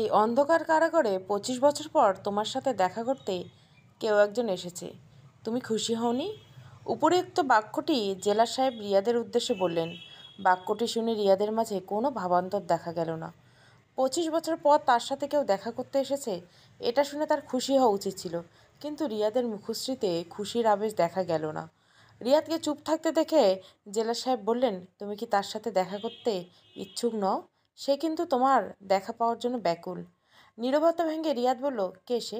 এই অন্ধকার কারাগারে 25 বছর পর তোমার সাথে দেখা করতে কেউ একজন এসেছে। তুমি খুশি হওনি? উপরিউক্ত বাক্যটি জেলা সাহেব রিয়াদের উদ্দেশ্যে বললেন। বাক্যটি শুনে রিয়াদের মাঝে কোনো ভাবান্তর দেখা গেল না। 25 বছর পর তার সাথে কেউ দেখা করতে এসেছে, এটা শুনে তার খুশি হওয়া উচিত ছিল, কিন্তু রিয়াদের মুখশ্রীতে খুশির আবেশ দেখা গেল না। রিয়াদকে চুপ থাকতে দেখে জেলা সাহেব বললেন, তুমি কি তার সাথে দেখা করতে ইচ্ছুক নও? সে কিন্তু তোমার দেখা পাওয়ার জন্য ব্যাকুল। নীরবতা ভেঙে রিয়াদ বলল, কে সে?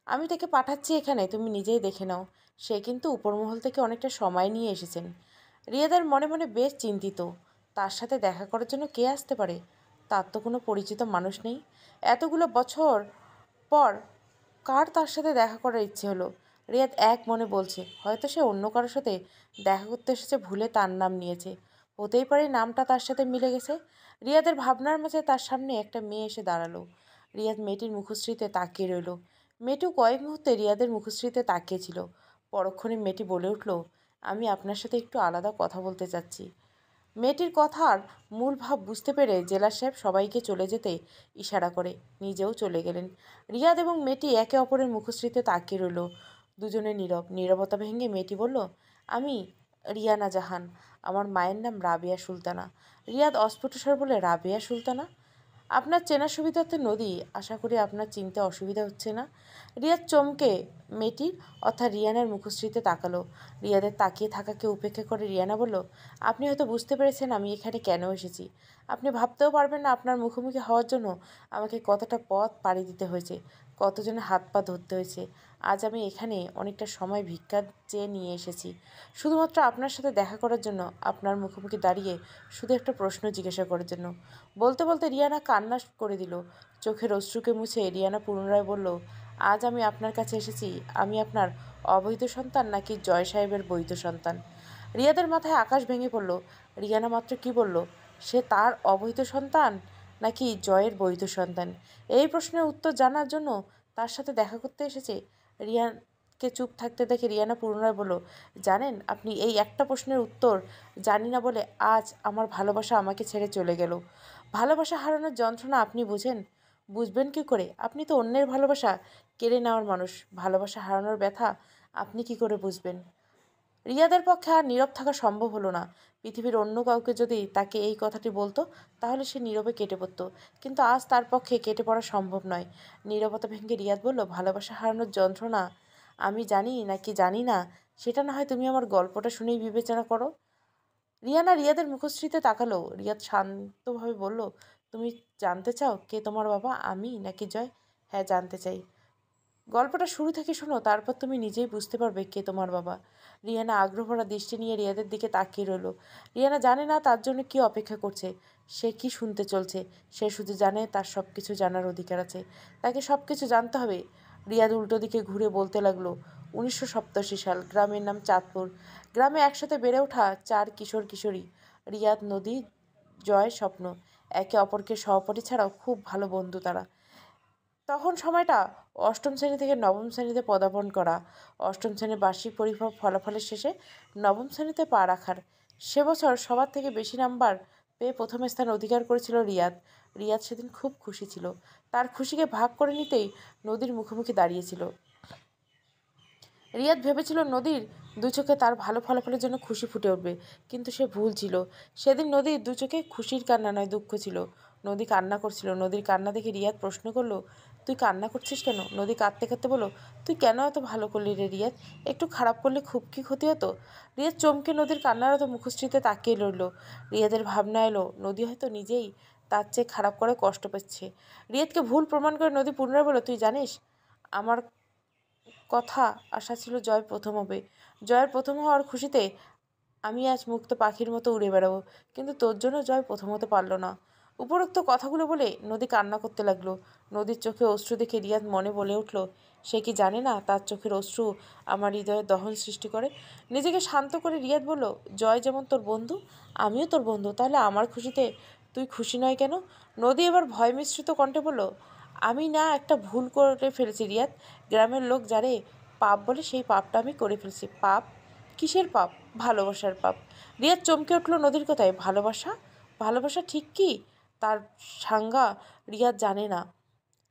আমি তাকে পাঠাচ্ছি এখানে, তুমি নিজেই দেখে নাও। সে কিন্তু উপরমহল থেকে অনেকটা সময় নিয়ে এসেছেন। রিয়াদের মনে মনে বেশ চিন্তিত। তার সাথে দেখা করার জন্য কে আসতে পারে? তার তো কোনো পরিচিত মানুষ নেই। এতগুলো বছর পর কার তার সাথে দেখা করার ইচ্ছে হলো? রিয়াদ এক মনে বলছে, হয়তো সে অন্য কারোর সাথে দেখা করতে এসেছে, ভুলে তার নাম নিয়েছে। হতেই পারে নামটা তার সাথে মিলে গেছে। রিয়াদের ভাবনার মাঝে তার সামনে একটা মেয়ে এসে দাঁড়ালো। রিয়াদ মেয়েটির মুখশ্রীতে তাকিয়ে রইল। মেয়েটিও কয়েক মুহূর্তে রিয়াদের মুখশ্রীতে তাকিয়েছিল। পরক্ষণে মেয়েটি বলে উঠল, আমি আপনার সাথে একটু আলাদা কথা বলতে চাচ্ছি। মেয়েটির কথার মূল ভাব বুঝতে পেরে জেলা সাহেব সবাইকে চলে যেতে ইশারা করে নিজেও চলে গেলেন। রিয়াদ এবং মেয়েটি একে অপরের মুখশ্রীতে তাকিয়ে রইল। দুজনে নীরব। নীরবতা ভেঙে মেয়েটি বলল, আমি রিয়ানা জাহান। আমার মায়ের নাম রাবেয়া সুলতানা। রিয়াদ অস্ফুট স্বরে বলে, রাবেয়া সুলতানা? আপনার চেনা সুবিধার্থে নদী, আশা করি আপনার চিনতে অসুবিধা হচ্ছে না। রিয়াদ চমকে মেয়েটির অর্থাৎ রিয়ানার মুখশ্রীতে তাকালো। রিয়াদের তাকিয়ে থাকাকে উপেক্ষা করে রিয়ানা বলল, আপনি হয়তো বুঝতে পেরেছেন আমি এখানে কেন এসেছি। আপনি ভাবতেও পারবেন না আপনার মুখোমুখি হওয়ার জন্য আমাকে কতটা পথ পাড়ি দিতে হয়েছে, কতজনের হাত পা ধরতে হয়েছে। আজ আমি এখানে অনেকটা সময় ভিক্ষা চেয়ে নিয়ে এসেছি, শুধুমাত্র আপনার সাথে দেখা করার জন্য, আপনার মুখোমুখি দাঁড়িয়ে শুধু একটা প্রশ্ন জিজ্ঞাসা করার জন্য। বলতে বলতে রিয়ানা কান্না করে দিল। চোখের অশ্রুকে মুছে রিয়ানা পুনরায় বলল, আজ আমি আপনার কাছে এসেছি, আমি আপনার অবৈধ সন্তান নাকি জয় সাহেবের বৈধ সন্তান? রিয়াদের মাথায় আকাশ ভেঙে পড়ল। রিয়ানা মাত্র কি বলল? সে তার অবৈধ সন্তান নাকি জয়ের বৈধ সন্তান? এই প্রশ্নের উত্তর জানার জন্য তার সাথে দেখা করতে এসেছে। রিয়ানকে চুপ থাকতে দেখে রিয়ানা পুনরায় বলল, জানেন, আপনি এই একটা প্রশ্নের উত্তর জানি না বলে আজ আমার ভালোবাসা আমাকে ছেড়ে চলে গেল। ভালোবাসা হারানোর যন্ত্রণা আপনি বুঝেন? বুঝবেন কী করে? আপনি তো অন্যের ভালোবাসা কেড়ে নেওয়ার মানুষ। ভালোবাসা হারানোর ব্যথা আপনি কি করে বুঝবেন? রিয়াদের পক্ষে আর নীরব থাকা সম্ভব হলো না। পৃথিবীর অন্য কাউকে যদি তাকে এই কথাটি বলতো, তাহলে সে নীরবে কেটে পড়ত, কিন্তু আজ তার পক্ষে কেটে পড়া সম্ভব নয়। নীরবতা ভেঙে রিয়াদ বলল, ভালোবাসা হারানোর যন্ত্রণা আমি জানি নাকি জানি না, সেটা না হয় তুমি আমার গল্পটা শুনেই বিবেচনা করো। রিয়ানা রিয়াদের মুখশ্রীতে তাকালো। রিয়াদ শান্তভাবে বলল, তুমি জানতে চাও কে তোমার বাবা, আমি নাকি জয়? হ্যাঁ, জানতে চাই। গল্পটা শুরু থেকে শোনো, তারপর তুমি নিজেই বুঝতে পারবে কে তোমার বাবা। রিয়ানা আগ্রহভরা দৃষ্টি নিয়ে রিয়াদের দিকে তাকিয়ে রইল। রিয়ানা জানে না তার জন্য কি অপেক্ষা করছে, সে কি শুনতে চলছে। সে শুধু জানে তার সব কিছু জানার অধিকার আছে, তাকে সব কিছু জানতে হবে। রিয়াদ উল্টো দিকে ঘুরে বলতে লাগলো, 1987 সাল, গ্রামের নাম চাঁদপুর। গ্রামে একসাথে বেড়ে ওঠা 4 কিশোর কিশোরী, রিয়াদ, নদী, জয়, স্বপ্ন, একে অপরকে সহপাঠী ছাড়াও খুব ভালো বন্ধু তারা। তখন সময়টা অষ্টম শ্রেণী থেকে নবম শ্রেণীতে পদার্পণ করা, অষ্টম শ্রেণীর বার্ষিক পরীক্ষার ফলাফলের শেষে নবম শ্রেণীতে পা রাখার। সে বছর সবার থেকে বেশি নাম্বার পেয়ে প্রথম স্থান অধিকার করেছিল রিয়াদ। রিয়াদ সেদিন খুব খুশি ছিল। তার খুশিকে ভাগ করে নিতেই নদীর মুখোমুখি দাঁড়িয়েছিল। রিয়াদ ভেবেছিল নদীর দু চোখে তার ভালো ফলাফলের জন্য খুশি ফুটে উঠবে, কিন্তু সে ভুল ছিল। সেদিন নদীর দু চোখে খুশির কান্না নয়, দুঃখ ছিল। নদী কান্না করছিল। নদীর কান্না দেখে রিয়াদ প্রশ্ন করলো, তুই কান্না করছিস কেন? নদী কাঁদতে কাঁদতে বলো, তুই কেন এত ভালো করলি রে রিয়াদ? একটু খারাপ করলে খুব কি ক্ষতি হতো? রিয়াদ চমকে নদীর কান্নারত মুখশ্রীতে তাকিয়ে রইল। রিয়াদের ভাবনা এলো, নদী হয়তো নিজেই তার চেয়ে খারাপ করে কষ্ট পাচ্ছে। রিয়াদকে ভুল প্রমাণ করে নদী পুনরায় বলল, তুই জানিস, আমার কথা আশা ছিল জয় প্রথম হবে। জয়ের প্রথম হওয়ার খুশিতে আমি আজ মুক্ত পাখির মতো উড়ে বেড়াবো, কিন্তু তোর জন্য জয় প্রথম হতে পারলো না। উপরোক্ত কথাগুলো বলে নদী কান্না করতে লাগলো। নদীর চোখে অশ্রু দেখে রিয়াদ মনে বলে উঠল, সে কি জানে না তার চোখের অশ্রু আমার হৃদয়ে দহন সৃষ্টি করে। নিজেকে শান্ত করে রিয়াদ বলল, জয় যেমন তোর বন্ধু, আমিও তোর বন্ধু, তাহলে আমার খুশিতে তুই খুশি নয় কেন? নদী এবার ভয় মিশ্রিত কণ্ঠে বলল, আমি না একটা ভুল করে ফেলেছি রিয়াদ। গ্রামের লোক যারে পাপ বলে সেই পাপটা আমি করে ফেলছি। পাপ? কিসের পাপ? ভালোবাসার পাপ। রিয়াদ চমকে উঠল নদীর কথায়। ভালোবাসা? ভালোবাসা ঠিক কি? তার সাঙ্গা রিয়াদ জানে না।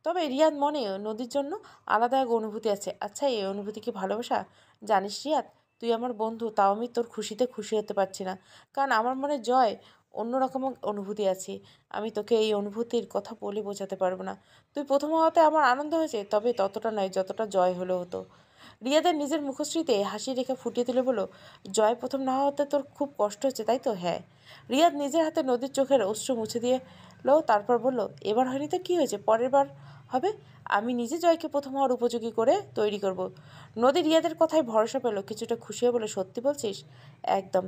তবে রিয়াদ মনে নদীর জন্য আলাদা এক অনুভূতি আছে। আচ্ছা, এই অনুভূতি কি ভালোবাসা? জানিস রিয়াদ, তুই আমার বন্ধু, তাও আমি তোর খুশিতে খুশি হতে পারছি না, কারণ আমার মনে জয় অন্যরকম অনুভূতি আছে। আমি তোকে এই অনুভূতির কথা বলে বোঝাতে পারবো না। তুই প্রথম হওয়াতে আমার আনন্দ হয়েছে, তবে ততটা নয় যতটা জয় হলে হতো। রিয়াদের নিজের মুখশ্রীতে হাসি রেখে ফুটিয়ে তুলে বলো, জয় প্রথম না হওয়াতে তোর খুব কষ্ট হচ্ছে, তাই তো? হ্যাঁ। রিয়াদ নিজের হাতে নদীর চোখের অশ্রু মুছে দিয়ে তারপর বলল, এবার হয়নি তো কী হয়েছে, পরের বার হবে। আমি নিজে জয়কে প্রথম হওয়ার উপযোগী করে তৈরি করব। নদী রিয়াদের কথায় ভরসা পেল, কিছুটা খুশি হয়ে বলে, সত্যি বলছিস? একদম।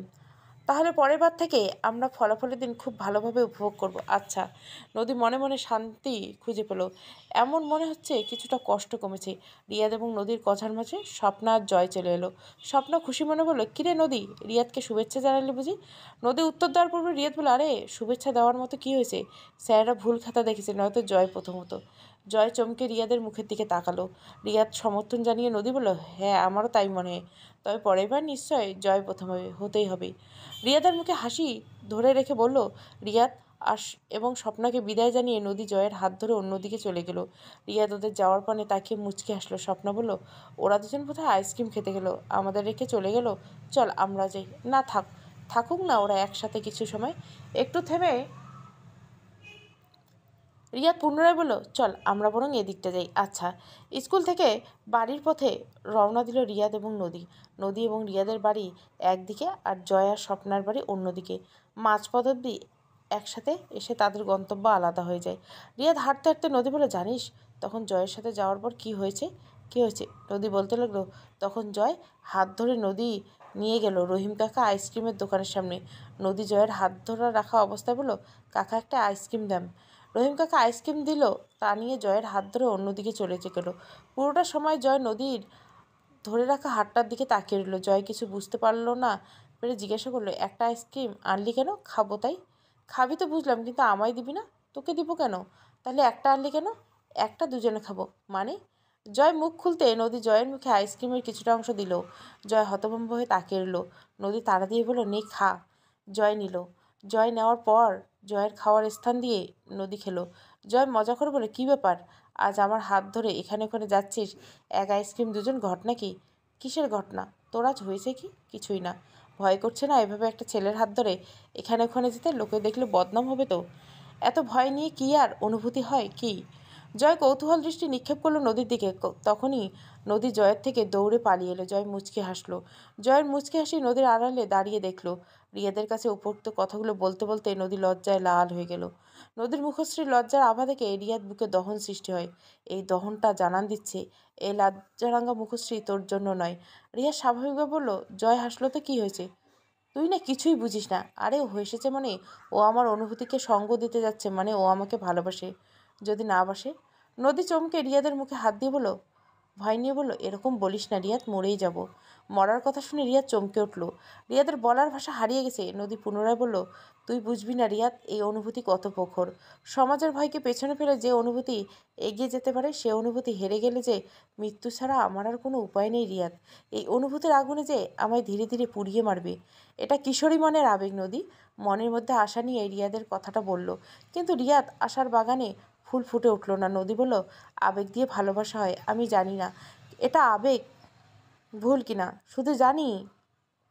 তাহলে পরের বার থেকে আমরা ফলাফলের দিন খুব ভালোভাবে উপভোগ করব। আচ্ছা। নদী মনে মনে শান্তি খুঁজে পেল। এমন মনে হচ্ছে কিছুটা কষ্ট কমেছে। রিয়াদ এবং নদীর কথার মাঝে স্বপ্না আর জয় চলে এলো। স্বপ্না খুশি মনে বলল, কিরে নদী, রিয়াদকে শুভেচ্ছা জানালি বুঝি? নদী উত্তর দেওয়ার পূর্বে রিয়াদ বলল, আরে শুভেচ্ছা দেওয়ার মতো কী হয়েছে? স্যারেরা ভুল খাতা দেখেছে, নয়তো জয় প্রথমত। জয় চমকে রিয়াদের মুখের দিকে তাকালো। রিয়াদ সমর্থন জানিয়ে নদী বলল, হ্যাঁ আমারও তাই মনে হয়। তবে পরের বার নিশ্চয় জয় প্রথম হতেই হবে। রিয়াদের মুখে হাসি ধরে রেখে বলল, রিয়াদ আস এবং স্বপ্নাকে বিদায় জানিয়ে নদী জয়ের হাত ধরে অন্যদিকে চলে গেল। রিয়াদ ওদের যাওয়ার পানে তাকিয়ে মুচকে হাসলো। স্বপ্না বলল, ওরা দুজন বোধহয় আইসক্রিম খেতে গেল, আমাদের রেখে চলে গেল। চল আমরা যাই। না থাকুক না ওরা একসাথে কিছু সময়। একটু থেমে রিয়াদ পুনরায় বলল, চল আমরা বরং এদিকটা যাই। আচ্ছা। স্কুল থেকে বাড়ির পথে রওনা দিল রিয়াদ এবং নদী। নদী এবং রিয়াদের বাড়ি একদিকে আর জয় আর স্বপ্নার বাড়ি অন্যদিকে। মাঝপথ অব্দি একসাথে এসে তাদের গন্তব্য আলাদা হয়ে যায়। রিয়াদ হাঁটতে হাঁটতে নদী বলে, জানিস তখন জয়ের সাথে যাওয়ার পর কি হয়েছে? কী হয়েছে? নদী বলতে লাগলো, তখন জয় হাত ধরে নদী নিয়ে গেল রহিম কাকা আইসক্রিমের দোকানের সামনে। নদী জয়ের হাত ধরা রাখা অবস্থায় বলল, কাকা একটা আইসক্রিম দেন। রহিম কাকা আইসক্রিম দিল, তা নিয়ে জয়ের হাত ধরে অন্যদিকে চলে গেল। পুরোটা সময় জয় নদীর ধরে রাখা হাতটার দিকে তাকিয়ে রইল। জয় কিছু বুঝতে পারলো না পেরে জিজ্ঞাসা করলো, একটা আইসক্রিম আনলি কেন? খাবো তাই। খাবি তো বুঝলাম, কিন্তু আমায় দিবি না? তোকে দিব কেন? তাহলে একটা আনলি কেন? একটা দুজনে খাবো মানে? জয় মুখ খুলতে নদী জয়ের মুখে আইসক্রিমের কিছুটা অংশ দিল। জয় হতভম্ব হয়ে তাকিয়ে রইল। নদী তাড়া দিয়ে বলল, নে খা। জয় নিল। জয় নেওয়ার পর জয়ের খাওয়ার স্থান দিয়ে নদী খেলো। জয় মজা করে বলে, কী ব্যাপার, আজ আমার হাত ধরে এখানে ওখানে যাচ্ছিস, এক আইসক্রিম দুজন, ঘটনা কি? কিসের ঘটনা? তোর আজ হয়েছে কি? কিছুই না। ভয় করছে না এভাবে একটা ছেলের হাত ধরে এখানে ওখানে যেতে? লোকে দেখলে বদনাম হবে তো। এত ভয় নিয়ে কি আর অনুভূতি হয় কি? জয় কৌতূহল দৃষ্টি নিক্ষেপ করলো নদীর দিকে। তখনই নদী জয়ের থেকে দৌড়ে পালিয়ে এলো। জয় মুচকি হাসলো। জয়ের মুচকি হাসি নদীর আড়ালে দাঁড়িয়ে দেখলো। রিয়াদের কাছে উপরোক্ত কথাগুলো বলতে বলতে নদী লজ্জায় লাল হয়ে গেল। নদীর মুখশ্রীর লজ্জার আভা দেখে রিয়াদ বুকে দহন সৃষ্টি হয়। এই দহনটা জানান দিচ্ছে, এই লজ্জারাঙ্গা মুখশ্রী তোর জন্য নয়। রিয়া স্বাভাবিকভাবে বলল, জয় হাসলো তো কী হয়েছে? তুই না কিছুই বুঝিস না। আরে ও হেসেছে মানে ও আমার অনুভূতিকে সঙ্গ দিতে যাচ্ছে, মানে ও আমাকে ভালোবাসে। যদি না বাসে? নদী চমকে রিয়াদের মুখে হাত দিয়ে বলল, ভয় নিয়ে বলল, এরকম বলিস না রিয়াদ, মরেই যাব। মরার কথা শুনে রিয়াদ চমকে উঠল। রিয়াদের বলার ভাষা হারিয়ে গেছে। নদী পুনরায় বলল, তুই বুঝবি না রিয়াদ, এই অনুভূতি কত প্রখর। সমাজের ভয়কে পেছনে ফেলে যে অনুভূতি এগিয়ে যেতে পারে, সে অনুভূতি হেরে গেলে যে মৃত্যু ছাড়া আমার আর কোনো উপায় নেই রিয়াদ। এই অনুভূতির আগুনে যে আমায় ধীরে ধীরে পুড়িয়ে মারবে। এটা কিশোরী মনের আবেগ নদী। মনের মধ্যে আশা নিয়ে রিয়াদের কথাটা বলল। কিন্তু রিয়াদ আশার বাগানে ফুল ফুটে উঠল না। নদী বলল, আবেগ দিয়ে ভালোবাসা হয় আমি জানি না এটা আবেগ ভুল কিনা, শুধু জানি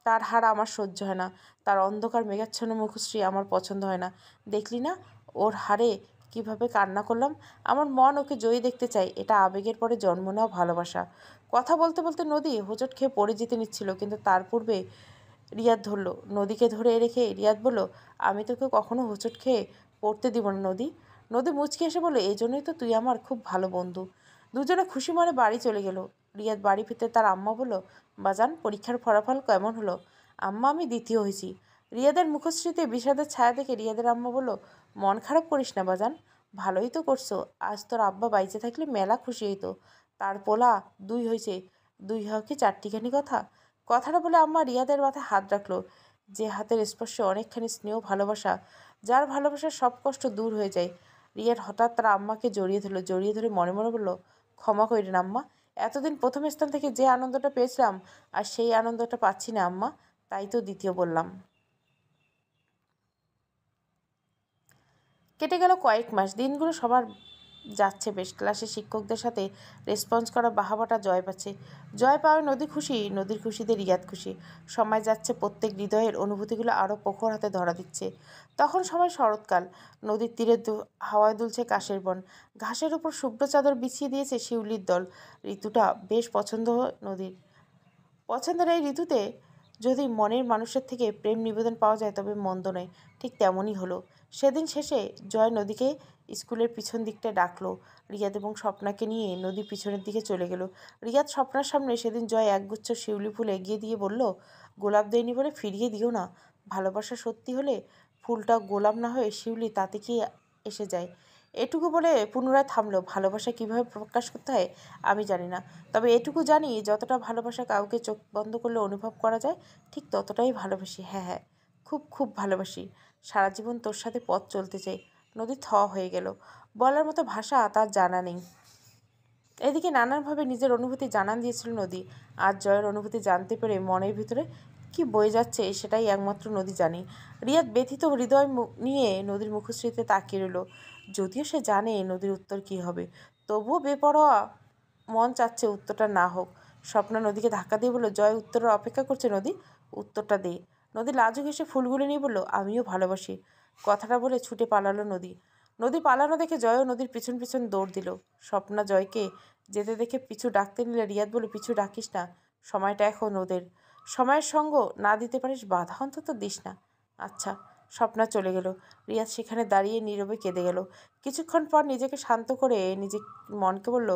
তার হার আমার সহ্য হয় না। তার অন্ধকার মেঘাচ্ছন্ন মুখশ্রী আমার পছন্দ হয় না। দেখলি না ওর হারে কিভাবে কান্না করলাম? আমার মন ওকে জয়ী দেখতে চাই। এটা আবেগের পরে জন্ম নেওয়া ভালোবাসা। কথা বলতে বলতে নদী হোঁচট খেয়ে পড়ে যেতে নিচ্ছিল, কিন্তু তার পূর্বে রিয়াদ ধরল। নদীকে ধরে রেখে রিয়াদ বলল, আমি তোকে কখনো হোঁচট খেয়ে পড়তে দিব না নদী। নদী মুচকি এসে বলল, এই জন্যই তো তুই আমার খুব ভালো বন্ধু। দুজনে খুশি মনে বাড়ি চলে গেল। রিয়াদ বাড়ি ফিরতে তার আম্মা বলল, বাজান পরীক্ষার ফলাফল কেমন হলো? আম্মা, আমি দ্বিতীয় হয়েছি। রিয়াদের মুখশ্রীতে বিষাদের ছায়া দেখে রিয়াদের আম্মা বলল, মন খারাপ করিস না বাজান, ভালোই তো করছো। আজ তোর আব্বা বাইচে থাকলে মেলা খুশি হইতো। তার পোলা দুই হয়েছে, দুই হওয়া কি চারটিখানি কথা? কথাটা বলে আম্মা রিয়াদের মাথায় হাত রাখলো, যে হাতের স্পর্শে অনেকখানি স্নেহ ভালোবাসা, যার ভালোবাসার সব কষ্ট দূর হয়ে যায়। রিয়ার হঠাৎ তার আম্মাকে জড়িয়ে ধরলো। জড়িয়ে ধরে মনে মনে বলল, ক্ষমা করিলেন আম্মা, এতদিন প্রথম স্থান থেকে যে আনন্দটা পেয়েছিলাম আর সেই আনন্দটা পাচ্ছি না আম্মা, তাই তো দ্বিতীয় বললাম। কেটে গেল কয়েক মাস। দিনগুলো সবার যাচ্ছে বেশ। ক্লাসে শিক্ষকদের সাথে রেসপন্স করা বাহাবাটা জয় পাচ্ছে। জয় পাওয়ায় নদী খুশি, নদীর খুশিতে রিয়াদ খুশি। সময় যাচ্ছে, প্রত্যেক হৃদয়ের অনুভূতিগুলো আরও প্রখর হাতে ধরা দিচ্ছে। তখন সময় শরৎকাল। নদীর তীরে হাওয়ায় দুলছে কাশের বন। ঘাসের উপর শুভ্র চাদর বিছিয়ে দিয়েছে শিউলির দল। ঋতুটা বেশ পছন্দ নদীর। পছন্দের এই ঋতুতে যদি মনের মানুষের থেকে প্রেম নিবেদন পাওয়া যায় তবে মন্দ নয়। ঠিক তেমনই হলো। সেদিন শেষে জয় নদীকে স্কুলের পিছন দিকটায় ডাকলো। রিয়াদ এবং স্বপ্নাকে নিয়ে নদী পিছনের দিকে চলে গেল। রিয়াদ স্বপ্নার সামনে সেদিন জয় একগুচ্ছ শিউলি ফুল এগিয়ে দিয়ে বলল, গোলাপ দেয়নি বলে ফিরিয়ে দিও না। ভালোবাসা সত্যি হলে ফুলটা গোলাপ না হয়ে শিউলি, তাতে কি এসে যায়। এটুকু বলে পুনরায় থামলো। ভালোবাসা কিভাবে প্রকাশ করতে হয় আমি জানি না, তবে এটুকু জানি যতটা ভালোবাসা কাউকে চোখ বন্ধ করলে অনুভব করা যায় ঠিক ততটাই ভালোবাসি। হ্যাঁ হ্যাঁ, খুব খুব ভালোবাসি। সারা জীবন তোর সাথে পথ চলতে চাই। নদী থ হয়ে গেল। বলার মতো ভাষা তার জানা নেই। এদিকে নানানভাবে নিজের অনুভূতি জানান দিয়েছিল নদী। আজ জয়ের অনুভূতি জানতে পেরে মনের ভিতরে কি বয়ে যাচ্ছে সেটাই একমাত্র নদী জানে। রিয়াদ ব্যথিত হৃদয় নিয়ে নদীর মুখশ্রীতে তাকিয়ে রইল। যদিও সে জানে নদীর উত্তর কি হবে, তবুও বেপরোয়া মন চাচ্ছে উত্তরটা না হোক। স্বপ্ন নদীকে ধাক্কা দিয়ে বলল, জয় উত্তরের অপেক্ষা করছে নদী, উত্তরটা দে। নদী লাজুক এসে ফুলগুলো নিয়ে বলল, আমিও ভালোবাসি। কথাটা বলে ছুটে পালালো নদী। নদী পালানো দেখে জয়ও নদীর পিছন পিছন দৌড় দিল। স্বপ্না জয়কে যেতে দেখে পিছু ডাকতে নিলে রিয়াদ বলে, পিছু ডাকিস না, সময়টা এখন ওদের। সময়ের সঙ্গ না দিতে পারিস, বাধা অন্তত দিস না। আচ্ছা। স্বপ্না চলে গেল। রিয়াদ সেখানে দাঁড়িয়ে নীরবে কেঁদে গেল। কিছুক্ষণ পর নিজেকে শান্ত করে নিজে মনকে বলল,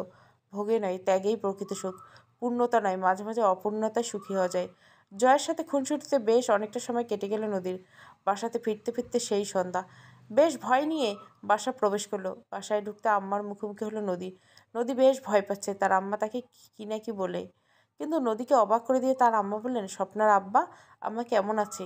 ভোগে নয়, ত্যাগেই প্রকৃত সুখ। পূর্ণতা নয়, মাঝে মাঝে অপূর্ণতায় সুখী হওয়া যায়। জয়ের সাথে খুনসুটিতে বেশ অনেকটা সময় কেটে গেল নদীর। বাসাতে ফিরতে ফিরতে সেই সন্ধ্যা। বেশ ভয় নিয়ে বাসা প্রবেশ করলো। বাসায় ঢুকতে আম্মার মুখোমুখি হলো নদী। নদী বেশ ভয় পাচ্ছে। তার আম্মা তাকে কি না কি বলে, কিন্তু নদীকে অবাক করে দিয়ে তার আম্মা বললেন, স্বপ্নার আব্বা আম্মা কেমন আছে?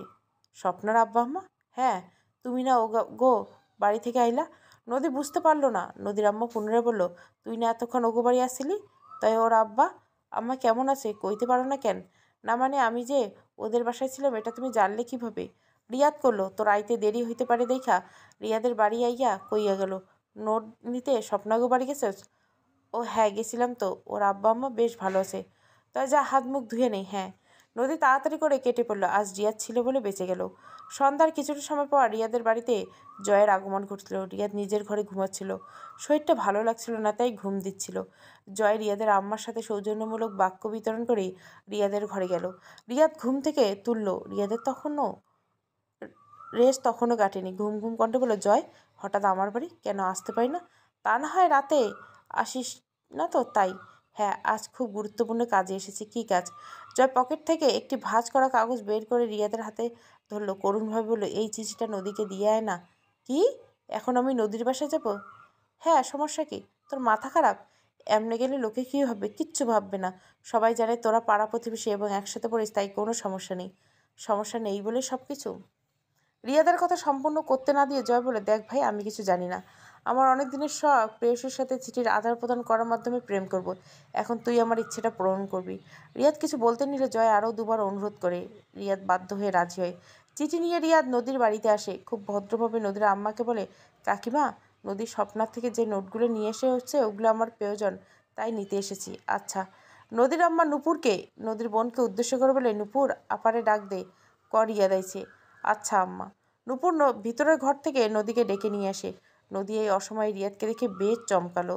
স্বপ্নার আব্বা আম্মা? হ্যাঁ, তুমি না ও গো বাড়ি থেকে আইলা? নদী বুঝতে পারলো না। নদীর আম্মা পুনরায় বলল, তুই না এতক্ষণ ওগো বাড়ি আসছিলি? তাই ওর আব্বা আম্মা কেমন আছে কইতে পারো না কেন? না মানে আমি যে ওদের বাসায় ছিলাম এটা তুমি জানলে কিভাবে? রিয়াদ করলো, তোর আইতে দেরি হইতে পারে দেখা রিয়াদের বাড়ি আইয়া কইয়া গেল, নোট নিতে স্বপ্নাগো বাড়ি গেছিস? ও হ্যাঁ গেছিলাম তো, ওর আব্বা আম্মা বেশ ভালো আছে। তাই যা হাত মুখ ধুয়ে নেই। হ্যাঁ। নদী তাড়াতাড়ি করে কেটে পড়লো। আজ রিয়াদ ছিল বলে বেঁচে গেল। সন্ধ্যার কিছুটা সময় পর রিয়াদের বাড়িতে জয়ের আগমন ঘটছিল। রিয়াদ নিজের ঘরে ঘুমাচ্ছিল। শরীরটা ভালো লাগছিল না, তাই ঘুম দিচ্ছিল। জয় রিয়াদের আম্মার সাথে সৌজন্যমূলক বাক্য বিতরণ করেই রিয়াদের ঘরে গেল। রিয়াদ ঘুম থেকে তুলল। রিয়াদের তখনও কাটেনি। ঘুম ঘুম কণ্ঠে বলল, জয় হঠাৎ আমার বাড়ি কেন? আসতে পারি না? তা না হয় রাতে আসিস না তো তাই। হ্যাঁ, আজ খুব গুরুত্বপূর্ণ কাজে এসেছি। কী কাজ? জয় পকেট থেকে একটি ভাঁজ করা কাগজ বের করে রিয়াদের হাতে ধরল। করুণভাবে বলল, এই চিঠিটা নদীকে দিয়ে আয় না। কি? এখন আমি নদীর বাসায় যাব? হ্যাঁ, সমস্যা কি? তোর মাথা খারাপ? এমনি গেলে লোকে কী ভাববে? কিচ্ছু ভাববে না। সবাই জানে তোরা পাড়া প্রতিবেশী এবং একসাথে পড়িস, তাই কোনো সমস্যা নেই। সমস্যা নেই বলে সব কিছু? রিয়াদের কথা সম্পূর্ণ করতে না দিয়ে জয় বলে, দেখ ভাই, আমি কিছু জানি না। আমার অনেক দিনের শখ প্রেয়সীর সাথে চিঠির আদান প্রদান করার মাধ্যমে প্রেম করব। এখন তুই আমার ইচ্ছেটা পূরণ করবি। রিয়াদ কিছু বলতে নিলে জয় আরও দুবার অনুরোধ করে। রিয়াদ বাধ্য হয়ে রাজি হয়। চিঠি নিয়ে রিয়াদ নদীর বাড়িতে আসে। খুব ভদ্রভাবে নদীর আম্মাকে বলে, কাকিমা, নদীর স্বপ্নার থেকে যে নোটগুলো নিয়ে এসে হচ্ছে ওগুলো আমার প্রয়োজন, তাই নিতে এসেছি। আচ্ছা। নদীর আম্মা নুপুরকে, নদীর বোনকে উদ্দেশ্য করে বলে, নুপুর আপারে ডাক দে, কর রিয়াদ আইছে। আচ্ছা আম্মা। নূপুর ভিতরের ঘর থেকে নদীকে ডেকে নিয়ে আসে। নদী এই অসময়ে রিয়াদকে দেখে বেশ চমকালো।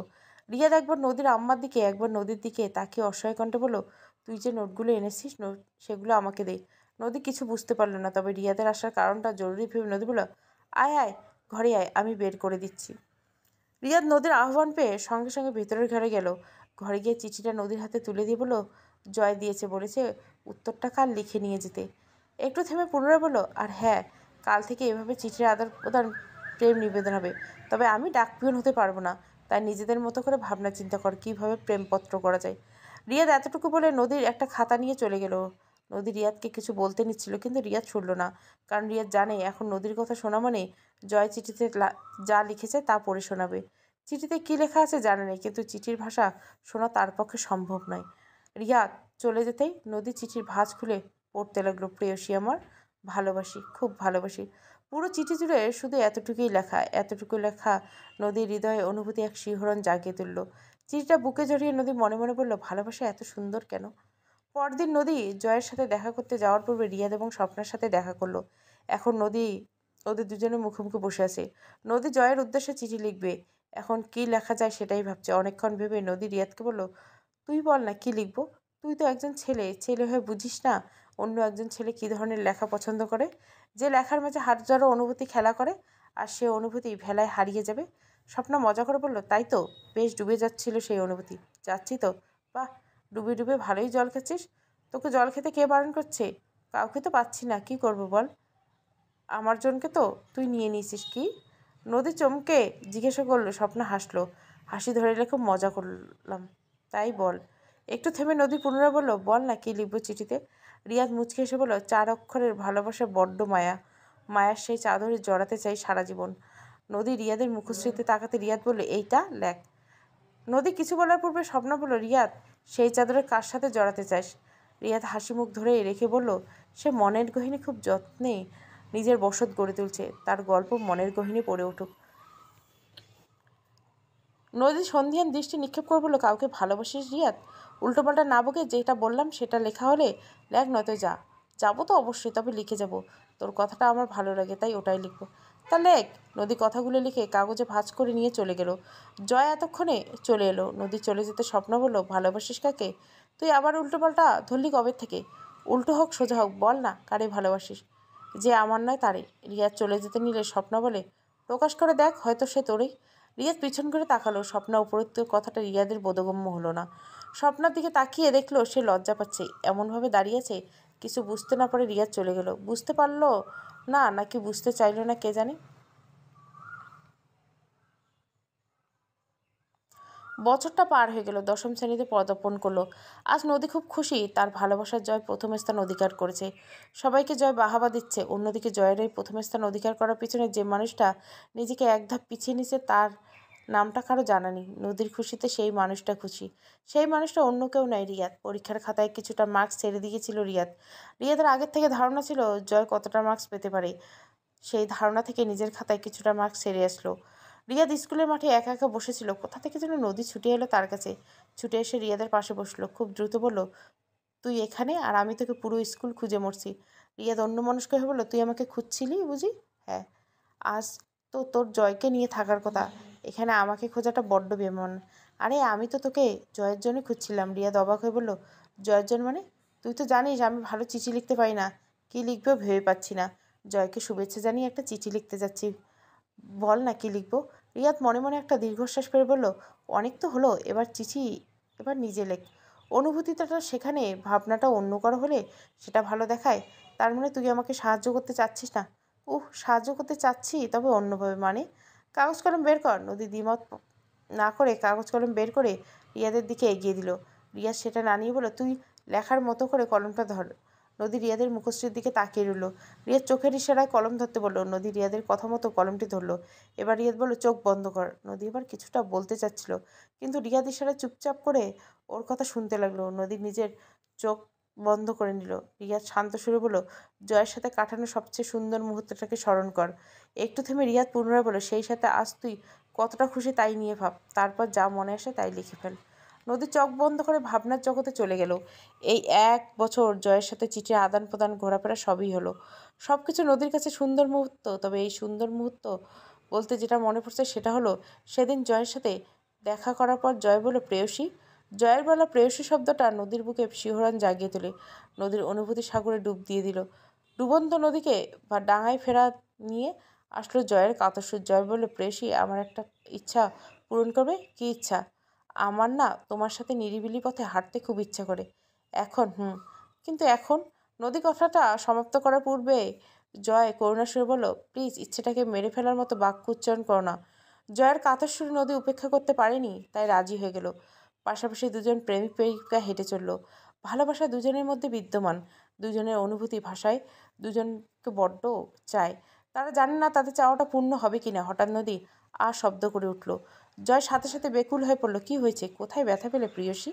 রিয়াদ একবার নদীর আম্মার দিকে একবার নদীর দিকে তাকিয়ে অসহায় কণ্ঠে বলল, তুই যে নোটগুলো এনেছিস সেগুলো আমাকে দে। নদী কিছু বুঝতে পারলো না, তবে রিয়াদের আসার কারণটা জরুরি ভেবে নদী বলল, আয় আয়, ঘরে আয়, আমি বের করে দিচ্ছি। রিয়াদ নদীর আহ্বান পেয়ে সঙ্গে সঙ্গে ভেতরের ঘরে গেল। ঘরে গিয়ে চিঠিটা নদীর হাতে তুলে দিয়ে বলল, জয় দিয়েছে, বলেছে উত্তরটা কাল লিখে নিয়ে যেতে। একটু থেমে পুনরায় বলল, আর হ্যাঁ, কাল থেকে এভাবে চিঠির আদান প্রদান প্রেম নিবেদন হবে। তবে আমি ডাকপিয়ন হতে পারবো না, তাই নিজেদের মতো করে ভাবনা চিন্তা কর কীভাবে প্রেমপত্র করা যায়। রিয়াদ এতটুকু বলে নদীর একটা খাতা নিয়ে চলে গেল। নদী রিয়াদকে কিছু বলতে নিচ্ছিল, কিন্তু রিয়াদ শুনল না। কারণ রিয়াদ জানে এখন নদীর কথা শোনা মানে জয় চিঠিতে যা লিখেছে তা পড়ে শোনাবে। চিঠিতে কী লেখা আছে জানে না, কিন্তু চিঠির ভাষা শোনা তার পক্ষে সম্ভব নয়। রিয়াদ চলে যেতেই নদী চিঠির ভাঁজ খুলে পড়তে লাগলো, প্রেয়সী আমার, ভালোবাসি, খুব ভালোবাসি। পুরো চিঠি জুড়ে শুধু এতটুকুই লেখা নদীর হৃদয়ে অনুভূতি এক শিহরণ জাগিয়ে তুলল। চিঠিটা বুকে জড়িয়ে নদী মনে মনে বলল, ভালোবাসা এত সুন্দর কেন। পরদিন নদী জয়ের সাথে দেখা করতে যাওয়ার পূর্বে রিয়াদ এবং স্বপ্নার সাথে দেখা করলো। এখন নদী ওদের দুজনের মুখোমুখি বসে আছে। নদী জয়ের উদ্দেশ্যে চিঠি লিখবে। এখন কি লেখা যায় সেটাই ভাবছে। অনেকক্ষণ ভেবে নদী রিয়াদকে বলল, তুই বল না কি লিখবো। তুই তো একজন ছেলে, ছেলে হয়ে বুঝিস না অন্য একজন ছেলে কী ধরনের লেখা পছন্দ করে। যে লেখার মাঝে হাজারো অনুভূতি খেলা করে, আর সে অনুভূতি ভেলায় হারিয়ে যাবে। স্বপ্না মজা করে বলল, তাই তো, বেশ ডুবে যাচ্ছিল সেই অনুভূতি। যাচ্ছি তো। বাহ, ডুবে ডুবে ভালোই জল খাচ্ছিস। তোকে জল খেতে কে বারণ করছে। কাউকে তো পাচ্ছি না, কি করব বল। আমার জনকে তো তুই নিয়ে নিয়েছিস কি। নদী চমকে জিজ্ঞাসা করলো। স্বপ্না হাসলো। হাসি ধরে খুব মজা করলাম। তাই বল। একটু থেমে নদী পুনরায় বলল, বল না কি লিখবো চিঠিতে। রিয়াদ মুচকে এসে বলল, 4 অক্ষরের ভালোবাসা বড্ড মায়া। মায়ার সেই চাদরে জড়াতে চাই সারা জীবন। নদী রিয়াদের মুখশ্রীতে তাকাতে রিয়াদ বলল, এইটা লেখ। নদী কিছু বলার পূর্বে স্বপ্না বলল, রিয়াদ, সেই চাদরে কার সাথে জড়াতে চাস। রিয়াদ হাসি মুখ ধরে রেখে বলল, সে মনের গহিনী খুব যত্নে নিজের বসত গড়ে তুলছে, তার গল্প মনের গহিনী পড়ে উঠুক। নদী সন্ধিয়ান দৃষ্টি নিক্ষেপ করে বলল, কাউকে ভালোবাসিস রিয়াদ। উল্টোপাল্টা না বকে যেটা বললাম সেটা লেখা হলে লেখ, নয়তো যা। যাবো তো অবশ্যই, তবে লিখে যাব। তোর কথাটা আমার ভালো লাগে, তাই ওটাই লিখবো। তা লেখ। নদী কথাগুলো লিখে কাগজে ভাঁজ করে নিয়ে চলে গেল। জয় এতক্ষণে চলে এলো। নদী চলে যেতে স্বপ্ন বলল, ভালোবাসিস কাকে। তুই আবার উল্টোপাল্টা ধরলি কবে থেকে। উল্টো হোক সোজা হোক বল না, কারে ভালোবাসিস। যে আমার নয় তারে। রিয়াদ চলে যেতে নিলে স্বপ্ন বলে, প্রকাশ করে দেখ, হয়তো সে তোরই। রিয়াদ পিছন করে তাকালো। স্বপ্না উপরোক্ত কথাটা রিয়াদের বোধগম্য হলো না। স্বপ্নার দিকে তাকিয়ে দেখলো সে লজ্জা পাচ্ছে, এমনভাবে দাঁড়িয়েছে। কিছু বুঝতে না পারে রিয়াদ চলে গেল। বুঝতে পারলো না, নাকি বুঝতে চাইলো না, কে জানে। বছরটা পার হয়ে গেল। 10ম শ্রেণীতে পদার্পণ করলো। আজ নদী খুব খুশি, তার ভালোবাসার জয় প্রথম স্থান অধিকার করেছে। সবাইকে জয় বাহাবা দিচ্ছে। অন্যদিকে জয়ের এই প্রথম স্থান অধিকার করার পিছনে যে মানুষটা নিজেকে এক ধাপ পিছিয়ে নিছে, তার নামটা কারো জানা নেই। নদীর খুশিতে সেই মানুষটা খুশি। সেই মানুষটা অন্য কেউ নয়, রিয়াদ। পরীক্ষার খাতায় কিছুটা মার্কস ছেড়ে দিয়েছিল রিয়াদ। রিয়াদের আগের থেকে ধারণা ছিল জয় কতটা মার্কস পেতে পারে। সেই ধারণা থেকে নিজের খাতায় কিছুটা মার্কস ছেড়ে আসলো। রিয়াদ স্কুলের মাঠে একা একা বসেছিল। কোথা থেকে যেন নদী ছুটে এলো তার কাছে। ছুটে এসে রিয়াদের পাশে বসলো। খুব দ্রুত বলল, তুই এখানে, আর আমি তোকে পুরো স্কুল খুঁজে মরছি। রিয়াদ অন্যমনস্ক হয়ে বলল, তুই আমাকে খুঁজছিলি বুঝি। হ্যাঁ। আজ তো তোর জয়কে নিয়ে থাকার কথা, এখানে আমাকে খোঁজাটা বড্ড বেমান। আরে আমি তো তোকে জয়ের জন্য খুঁজছিলাম। রিয়াদ অবাক হয়ে বলল, জয়ের জন্য মানে। তুই তো জানিস আমি ভালো চিঠি লিখতে পারি না। কী লিখবেও ভেবে পাচ্ছি না। জয়কে শুভেচ্ছা জানিয়ে একটা চিঠি লিখতে যাচ্ছি। বল না কি লিখবো। রিয়াদ মনে মনে একটা দীর্ঘশ্বাস ফেলে বলল, অনেক তো হলো, এবার চিঠি, এবার নিজে লেখ। অনুভূতিটা সেখানে, ভাবনাটা অন্য কারো হলে সেটা ভালো দেখায়। তার মানে তুই আমাকে সাহায্য করতে চাচ্ছিস না। সাহায্য করতে চাচ্ছি, তবে অন্যভাবে। মানে। কাগজ কলম বের কর। নদী দ্বিমত না করে কাগজ কলম বের করে রিয়াদের দিকে এগিয়ে দিল। রিয়াদ সেটা না নিয়ে বলল, তুই লেখার মতো করে কলমটা ধর। নদী রিয়াদের মুখশ্রীর দিকে তাকিয়ে রইল। রিয়াদ চোখের ইশারায় কলম ধরতে বলল। নদী রিয়াদের কথা মতো কলমটি ধরল। এবার রিয়াদ বলল, চোখ বন্ধ কর। নদী এবার কিছুটা বলতে চাচ্ছিল, কিন্তু রিয়াদ ইশারায় চুপচাপ করে ওর কথা শুনতে লাগলো। নদী নিজের চোখ বন্ধ করে নিল। রিয়াদ শান্ত সুরে বলল, জয়ের সাথে কাটানো সবচেয়ে সুন্দর মুহূর্তটাকে স্মরণ কর। একটু থেমে রিয়াদ পুনরায় বলল, সেই সাথে আজ তুই কতটা খুশি তাই নিয়ে ভাব। তারপর যা মনে আসে তাই লিখে ফেল। নদী চোখ বন্ধ করে ভাবনার জগতে চলে গেল। এই 1 বছর জয়ের সাথে চিঠির আদান প্রদান, ঘোরাফেরা সবই হলো। সব কিছু নদীর কাছে সুন্দর মুহূর্ত। তবে এই সুন্দর মুহূর্ত বলতে যেটা মনে পড়ছে সেটা হলো সেদিন জয়ের সাথে দেখা করার পর জয় বলল, প্রেয়সী। জয়ের বলা প্রেয়সী শব্দটা নদীর বুকে শিহরণ জাগিয়ে তোলে। নদীর অনুভূতি সাগরে ডুব দিয়ে দিল। ডুবন্ত নদীকে বা ডাঙায় ফেরা নিয়ে আসলো জয়ের কাতরসুর। জয় বলল, প্রেয়সী, আমার একটা ইচ্ছা পূরণ করবে। কী ইচ্ছা। আমার না তোমার সাথে নিরিবিলি পথে হাঁটতে খুব ইচ্ছা করে। এখন কিন্তু এখন। নদী কথাটা সমাপ্ত করার পূর্বে জয় করুণার সুরে বলল, প্লিজ ইচ্ছেটাকে মেরে ফেলার মতো বাক্য উচ্চারণ করো না। জয়ের কাতর সুরে নদী উপেক্ষা করতে পারেনি, তাই রাজি হয়ে গেল। পাশাপাশি দুজন প্রেমিক প্রেমিকা হেঁটে চলল। ভালোবাসা দুজনের মধ্যে বিদ্যমান। দুজনের অনুভূতি ভাষায় দুজনকে বড্ড চায়। তারা জানে না তাদের চাওয়াটা পূর্ণ হবে কিনা। হঠাৎ নদী শব্দ করে উঠল। জয় সাথে সাথে বেকুল হয়ে পড়ল। কি হয়েছে, কোথায় ব্যথা পেলে প্রিয়সী।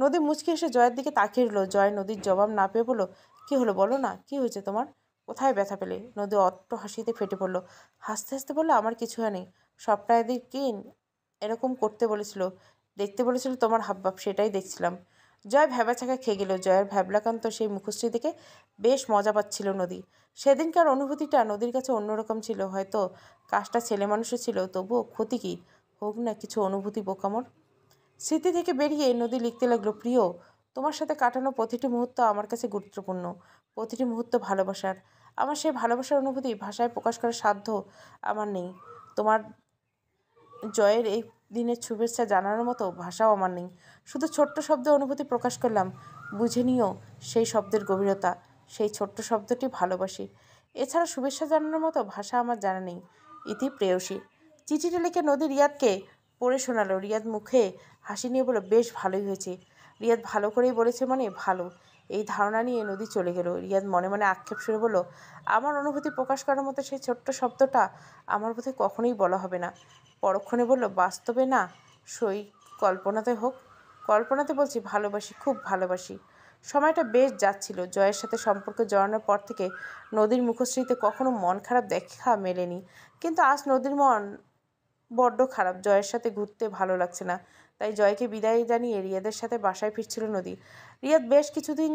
নদী মুচকি এসে জয়ের দিকে তাকিয়ে রইল। জয় নদীর জবাব না পেয়ে বলল, কি হলো বলো না, কি হয়েছে তোমার। কোথায় ব্যথা পেলে? নদী অট্ট হাসিতে ফেটে পড়ল। হাসতে হাসতে বলল, আমার কিছু হয়নি। সবটা এদিন এরকম করতে বলেছিল, দেখতে বলেছিল তোমার হাবভাব, সেটাই দেখছিলাম। জয় ভ্যাবাচাকা খেয়ে গেল। জয়ের ভ্যাবলাকান্ত সেই মুখশ্রী দেখে বেশ মজা পাচ্ছিল নদী। সেদিনকার অনুভূতিটা নদীর কাছে অন্যরকম ছিল। হয়তো কাজটা ছেলে মানুষও ছিল, তবুও ক্ষতি কি? হোক না কিছু অনুভূতি বোকামোর। স্মৃতি থেকে বেরিয়ে নদী লিখতে লাগলো, প্রিয়, তোমার সাথে কাটানো প্রতিটি মুহূর্ত আমার কাছে গুরুত্বপূর্ণ। প্রতিটি মুহূর্ত ভালোবাসার। আমার সেই ভালোবাসার অনুভূতি ভাষায় প্রকাশ করার সাধ্য আমার নেই। তোমার জয়ের এই দিনের শুভেচ্ছা জানানোর মতো ভাষাও আমার নেই। শুধু ছোট্ট শব্দে অনুভূতি প্রকাশ করলাম। বুঝে নিও সেই শব্দের গভীরতা। সেই ছোট্ট শব্দটি ভালোবাসি। এছাড়া শুভেচ্ছা জানানোর মতো ভাষা আমার জানা নেই। ইতি, প্রেয়সী। চিঠিটা লিখে নদী রিয়াদকে পড়ে শোনালো। রিয়াদ মুখে হাসি নিয়ে বলল, বেশ ভালোই হয়েছে। রিয়াদ ভালো করেই বলেছে, মানে ভালো। এই ধারণা নিয়ে নদী চলে গেল। রিয়াদ মনে মনে আক্ষেপ সুরে বলল, আমার অনুভূতি প্রকাশ করার মতো সেই ছোট্ট শব্দটা আমার বোধহয় কখনোই বলা হবে না। পরক্ষণে বলল, বাস্তবে না, সই কল্পনাতে হোক। কল্পনাতে বলছি, ভালোবাসি, খুব ভালোবাসি। সময়টা বেশ যাচ্ছিল। জয়ের সাথে সম্পর্ক জড়ানোর পর থেকে নদীর মুখশ্রীতে কখনো মন খারাপ দেখা মেলেনি। কিন্তু আজ নদীর মন বড্ড খারাপ। জয়ের সাথে ঘুরতে ভালো লাগছে না। তাই জয়কে বিদায় জানিয়ে রিয়াদের সাথে বাসায় ফিরছিল নদী। রিয়াদ বেশ কিছুদিন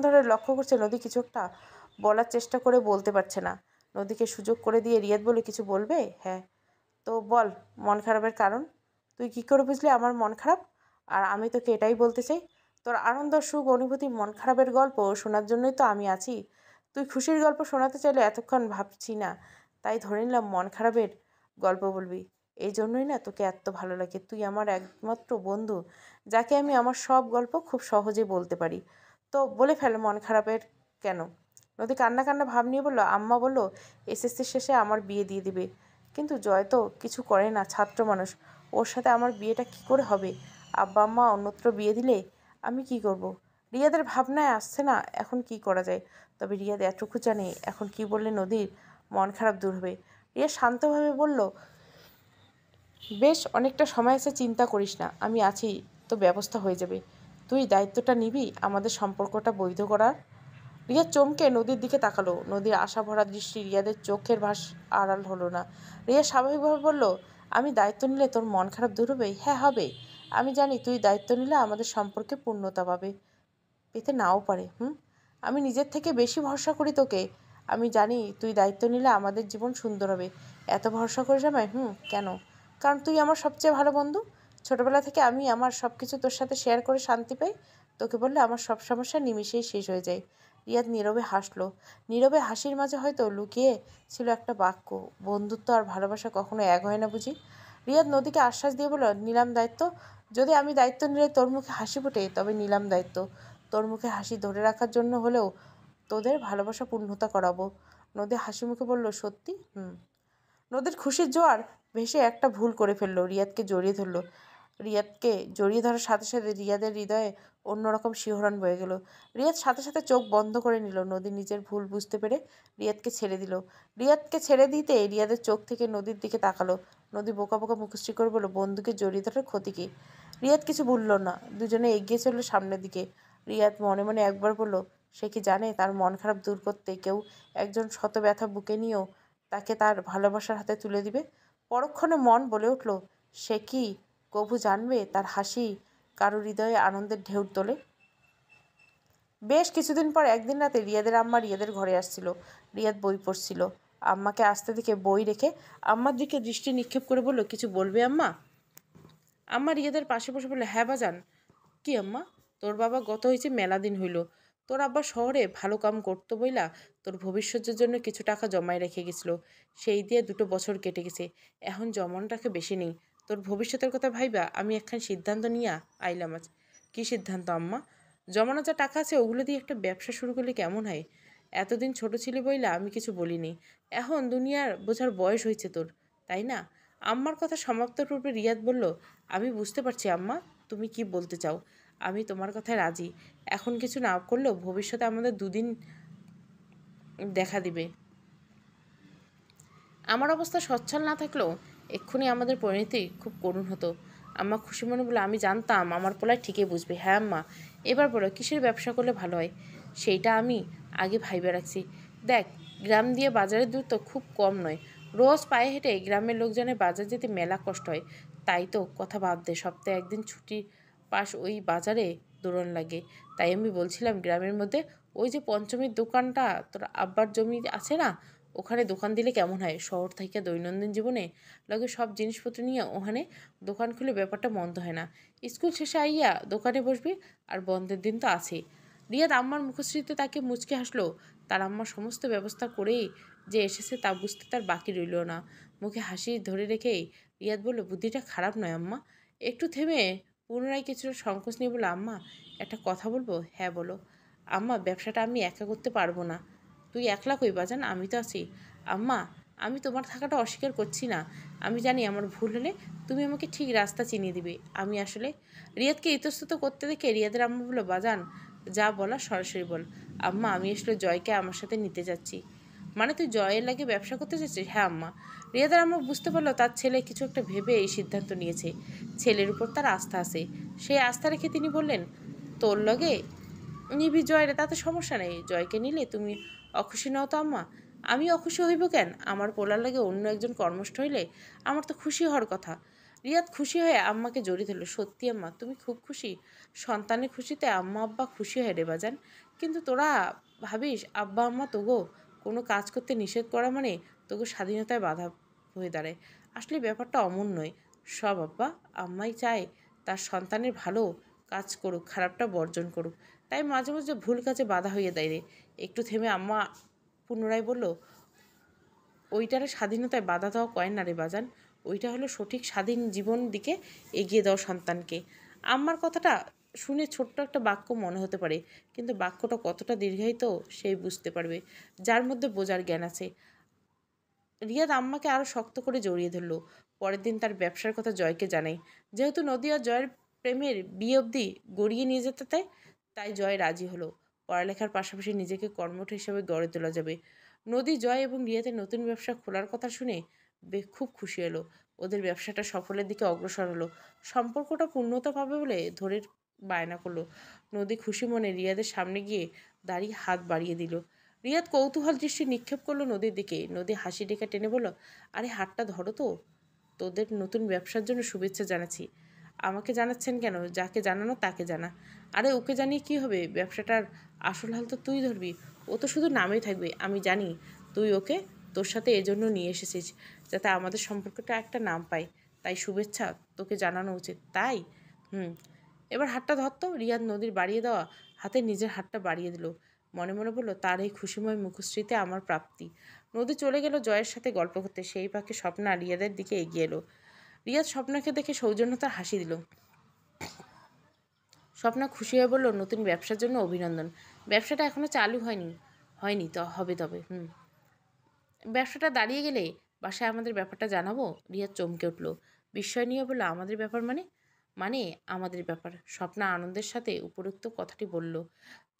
ধরে লক্ষ্য করছে নদী কিছু একটা বলার চেষ্টা করে বলতে পারছে না। নদীকে সুযোগ করে দিয়ে রিয়াদ বলে, কিছু বলবে? হ্যাঁ। তো বল মন খারাপের কারণ। তুই কী করে বুঝলি আমার মন খারাপ? আর আমি তোকে এটাই বলতে চাই, তোর আনন্দ, সুখ, অনুভূতি, মন খারাপের গল্প শোনার জন্যই তো আমি আছি। তুই খুশির গল্প শোনাতে চাইলে এতক্ষণ ভাবছি না, তাই ধরে নিলাম মন খারাপের গল্প বলবি। এই জন্যই না তোকে এত ভালো লাগে। তুই আমার একমাত্র বন্ধু, যাকে আমি আমার সব গল্প খুব সহজে বলতে পারি। তো বলে ফেল মন খারাপের কেন। নদী কান্না কান্না ভাব নিয়ে বলল, আম্মা বলল এসএসসি শেষে আমার বিয়ে দিয়ে দিবে। কিন্তু জয় তো কিছু করে না, ছাত্র মানুষ। ওর সাথে আমার বিয়েটা কি করে হবে? আব্বা আম্মা অন্যত্র বিয়ে দিলে আমি কি করব? রিয়াদের ভাবনায় আসছে না এখন কি করা যায়। তবে রিয়াদ এতটুকু জানে এখন কি বললে নদীর মন খারাপ দূর হবে। রিয়া শান্তভাবে বলল, বেশ, অনেকটা সময় আছে, চিন্তা করিস না, আমি আছি, তো ব্যবস্থা হয়ে যাবে। তুই দায়িত্বটা নিবি আমাদের সম্পর্কটা বৈধ করার। রিয়া চমকে নদীর দিকে তাকালো। নদীর আশা ভরা দৃষ্টি রিয়াদের চোখের ভাস আড়াল হলো না। রিয়া স্বাভাবিকভাবে বলল, আমি দায়িত্ব নিলে তোর মন খারাপ দূর হবে? হ্যাঁ, হবে। আমি জানি তুই দায়িত্ব নিলে আমাদের সম্পর্কে পূর্ণতা পাবে, পেতে নাও পারে। আমি নিজের থেকে বেশি ভরসা করি তোকে। আমি জানি তুই দায়িত্ব নিলে আমাদের জীবন সুন্দর হবে। এত ভরসা করিস আমায়? কেন? কারণ তুই আমার সবচেয়ে ভালো বন্ধু। ছোটবেলা থেকে আমি আমার সব কিছু তোর সাথে শেয়ার করে শান্তি পাই। তোকে বললে আমার সব সমস্যা নিমিষেই শেষ হয়ে যায়। রিয়াদ নীরবে হাসলো। নীরবে হাসির মাঝে হয়তো লুকিয়ে ছিল একটা বাক্য, বন্ধুত্ব আর ভালোবাসা কখনো এক হয় না বুঝি। রিয়াদ নদীকে আশ্বাস দিয়ে বলল, নিলাম দায়িত্ব। যদি আমি দায়িত্ব নিলে তোর মুখে হাসি ফোটে, তবে নিলাম দায়িত্ব। তোর মুখে হাসি ধরে রাখার জন্য হলেও তোদের ভালোবাসা পূর্ণতা করাবো। নদী হাসি মুখে বলল, সত্যি? নদীর খুশির জোয়ার ভেসে একটা ভুল করে ফেললো। রিয়াদকে জড়িয়ে ধরলো। রিয়াদকে জড়িয়ে ধরার সাথে সাথে রিয়াদের হৃদয়ে অন্যরকম শিহরণ বয়ে গেল। রিয়াদ সাথে সাথে চোখ বন্ধ করে নিল। নদী নিজের ভুল বুঝতে পেরে রিয়াদকে ছেড়ে দিল। রিয়াদকে ছেড়ে দিতে রিয়াদের চোখ থেকে নদীর দিকে তাকালো। নদী বোকা বোকা মুখশ্রী করে বলল, বন্ধুকে জড়িয়ে ধরার ক্ষতি কী? রিয়াদ কিছু বলল না। দুজনে এগিয়ে চলল সামনের দিকে। রিয়াদ মনে মনে একবার বলল, সে কি জানে তার মন খারাপ দূর করতে কেউ একজন শত ব্যথা বুকে নিয়েও তাকে তার ভালোবাসার হাতে তুলে দিবে। পরক্ষণে মন বলে উঠল, সে কি কভু জানবে তার হাসি কারো হৃদয়ে আনন্দের ঢেউ তোলে। বেশ কিছুদিন পর একদিন রাতে রিয়াদের আম্মা রিয়াদের ঘরে আসছিল। রিয়াদ বই পড়ছিল। আম্মাকে আসতে দেখে বই রেখে আম্মার দিকে দৃষ্টি নিক্ষেপ করে বলল, কিছু বলবে আম্মা? আম্মা রিয়াদের পাশে বসে বলল, হ্যাঁ বাজান। কি আম্মা? তোর বাবা গত হয়েছে মেলা দিন হইল। তোর আব্বা শহরে ভালো কাম করতো বইলা তোর ভবিষ্যতের জন্য কিছু টাকা জমায় রেখে গেছিল। সেই দিয়ে 2 বছর কেটে গেছে। এখন জমানো টাকা বেশি নেই। তোর ভবিষ্যতের কথা ভাইবা আমি একখান সিদ্ধান্ত নিয়ে আইলাম আজ। কী সিদ্ধান্ত আম্মা? জমানো যা টাকা আছে ওগুলো দিয়ে একটা ব্যবসা শুরু করলে কেমন হয়? এতদিন ছোট ছিলি বইলা আমি কিছু বলিনি। এখন দুনিয়ার বোঝার বয়স হয়েছে তোর, তাই না? আম্মার কথা সমাপ্তর পূর্বে রিয়াদ বলল, আমি বুঝতে পারছি আম্মা, তুমি কি বলতে চাও। আমি তোমার কথায় রাজি। এখন কিছু না করলেও ভবিষ্যতে আমাদের দুদিন দেখা দিবে। আমার অবস্থা সচ্ছল না থাকলেও এক্ষুনি আমাদের পরিণতি খুব করুণ হতো। আম্মা খুশি মনে বলে, আমি জানতাম আমার পোলায় ঠিকই বুঝবে। হ্যাঁ আম্মা, এবার বলো কিসের ব্যবসা করলে ভালো হয়? সেইটা আমি আগে ভাইবে রাখছি। দেখ, গ্রাম দিয়ে বাজারের দূরত্ব খুব কম নয়। রোজ পায়ে হেঁটে গ্রামের লোকজনের বাজার যেতে মেলা কষ্ট হয়। তাই তো কথা বাদ দে, সপ্তাহে একদিন ছুটি পাস ওই বাজারে দৌড়ন লাগে। তাই আমি বলছিলাম গ্রামের মধ্যে ওই যে পঞ্চমীর দোকানটা তোর আব্বার জমি আছে না, ওখানে দোকান দিলে কেমন হয়? শহর থেকে দৈনন্দিন জীবনে লাগে সব জিনিসপত্র নিয়ে ওখানে দোকান খুলে ব্যাপারটা মন্দ হয় না। স্কুল শেষে আইয়া দোকানে বসবি, আর বন্ধের দিন তো আছেই। রিয়াদ আম্মার মুখশ্রীতে তাকে মুচকে হাসলো। তার আম্মা সমস্ত ব্যবস্থা করেই যে এসেছে তা বুঝতে তার বাকি রইল না। মুখে হাসি ধরে রেখেই রিয়াদ বলল, বুদ্ধিটা খারাপ নয় আম্মা। একটু থেমে পুনরায় কিছুটা সংকোচ নিয়ে বলল, আম্মা একটা কথা বলবো? হ্যাঁ বলো। আম্মা, ব্যবসাটা আমি একা করতে পারবো না। তুই একলা কই বাজান, আমি তো আছি। আম্মা, আমি তোমার থাকাটা অস্বীকার করছি না। আমি জানি আমার ভুল হলে তুমি আমাকে ঠিক রাস্তা চিনিয়ে দিবে। আমি আসলে রিয়াদকে ইতস্তত করতে দেখে রিয়াদের আম্মা বলল, বাজান যা বলা সরাসরি বল। আম্মা, আমি আসলে জয়কে আমার সাথে নিতে যাচ্ছি। মানে তুই জয়ের লাগে ব্যবসা করতে চাচ্ছিস? হ্যাঁ আম্মা। রিয়াদের আম্মা বুঝতে পারলো তার ছেলে কিছু একটা ভেবে এই সিদ্ধান্ত নিয়েছে। ছেলের উপর তার আস্থা আছে। সেই আস্থা রেখে তিনি বললেন, তোর লগে নিবি জয়রে, তাতে সমস্যা নেই। জয়কে নিলে তুমি অখুশি নও তো আম্মা? আমি অখুশি হইব কেন? আমার পোলার লাগে অন্য একজন কর্মষ্ঠ হইলে আমার তো খুশি হওয়ার কথা। রিয়াদ খুশি হয়ে আম্মাকে জড়িয়ে ধরল। সত্যি আম্মা, তুমি খুব খুশি? সন্তানের খুশিতে আম্মা আব্বা খুশি হয় রে বাজান। কিন্তু তোরা ভাবিস আব্বা আম্মা তোগো কোনো কাজ করতে নিষেধ করা মানে তোগো স্বাধীনতায় বাধা হয়ে দাঁড়ায়। আসলে ব্যাপারটা অমন নয়। সব আব্বা আম্মাই চায় তার সন্তানের ভালো কাজ করুক, খারাপটা বর্জন করুক। তাই মাঝে মাঝে ভুল কাজে বাধা হইয়া দেয় রে। একটু থেমে আম্মা পুনরায় বলল, ওইটারে স্বাধীনতায় বাধা দেওয়া কয় না রে বাজান। ওইটা হলো সঠিক স্বাধীন জীবন দিকে এগিয়ে দেওয়া সন্তানকে। আম্মার কথাটা শুনে ছোট্ট একটা বাক্য মনে হতে পারে, কিন্তু বাক্যটা কতটা দীর্ঘায়িত সেই বুঝতে পারবে যার মধ্যে বোঝার জ্ঞান আছে। রিয়াদ আম্মাকে আরও শক্ত করে জড়িয়ে ধরল। পরের দিন তার ব্যবসার কথা জয়কে জানায়। যেহেতু নদী আর জয়ের প্রেমের বিয়ে অবধি গড়িয়ে নিয়ে যেতে তাই জয় রাজি হলো। পড়ালেখার পাশাপাশি নিজেকে কর্মঠ হিসেবে গড়ে তোলা যাবে। নদী, জয় এবং রিয়াদের নতুন ব্যবসা খোলার কথা শুনে খুব খুশি হলো। ওদের ব্যবসাটা সফলের দিকে অগ্রসর হলো। সম্পর্কটা পূর্ণতা পাবে বলে ধরে বায়না করলো। নদী খুশি মনে রিয়াদের সামনে গিয়ে দাঁড়িয়ে হাত বাড়িয়ে দিল। রিয়াদ কৌতূহল দৃষ্টি নিক্ষেপ করলো নদীর দিকে। নদী হাসি ডেকে টেনে বলল, আরে হাতটা ধরো তো। তোদের নতুন ব্যবসার জন্য শুভেচ্ছা জানাচ্ছি। আমাকে জানাচ্ছেন কেন? যাকে জানানো তাকে জানা। আরে ওকে জানিয়ে কি হবে? ব্যবসাটার আসল হাল তো তুই ধরবি। ও তো শুধু নামেই থাকবে। আমি জানি তুই ওকে তোর সাথে এজন্য নিয়ে এসেছিস, যাতে আমাদের সম্পর্কটা একটা নাম পায়। তাই শুভেচ্ছা তোকে জানানো উচিত। তাই এবার হাতটা ধরতো। রিয়াদ নদীর বাড়িয়ে দেওয়া হাতে নিজের হাতটা বাড়িয়ে দিল। মনে মনে বলল, তার এই খুশিময় মুখশ্রীতে আমার প্রাপ্তি। নদী চলে গেল জয়ের সাথে গল্প করতে। সেই পাখি স্বপ্না রিয়াদের দিকে এগিয়ে এলো। রিয়াদ স্বপ্নাকে দেখে সৌজন্যতার হাসি দিল। স্বপ্না খুশি হয়ে বলল, নতুন ব্যবসার জন্য অভিনন্দন। ব্যবসাটা এখনো চালু হয়নি। হয়নি তো হবে তবে। ব্যবসাটা দাঁড়িয়ে গেলে বাসায় আমাদের ব্যাপারটা জানাবো। রিয়াদ চমকে উঠল। বিস্ময় নিয়ে বলল, আমাদের ব্যাপার মানে? মানে আমাদের ব্যাপার। স্বপ্না আনন্দের সাথে উপরোক্ত কথাটি বলল।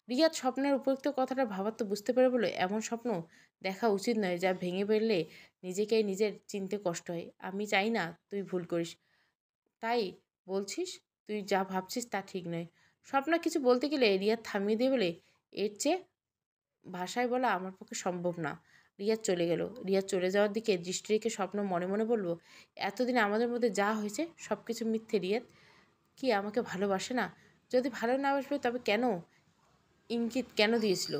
রিয়াদ স্বপ্নের উপরোক্ত কথাটা ভাবাত্ম বুঝতে পেরে বলল, এমন স্বপ্ন দেখা উচিত নয় যা ভেঙে পড়লে নিজেকেই নিজের চিনতে কষ্ট হয়। আমি চাই না তুই ভুল করিস। তাই বলছিস তুই যা ভাবছিস তা ঠিক নয়। স্বপ্না কিছু বলতে গেলে রিয়াদ থামিয়ে দিয়ে বলে, এর চেয়ে ভাষায় বলা আমার পক্ষে সম্ভব না। রিয়াদ চলে গেল। রিয়াদ চলে যাওয়ার দিকে দৃষ্টি রেখে স্বপ্ন মনে মনে বলল, এতদিন আমাদের মধ্যে যা হয়েছে সব কিছু মিথ্যে। রিয়াদ কি আমাকে ভালোবাসে না? যদি ভালো না বাসবে তবে কেন ইঙ্গিত কেন দিয়েছিল?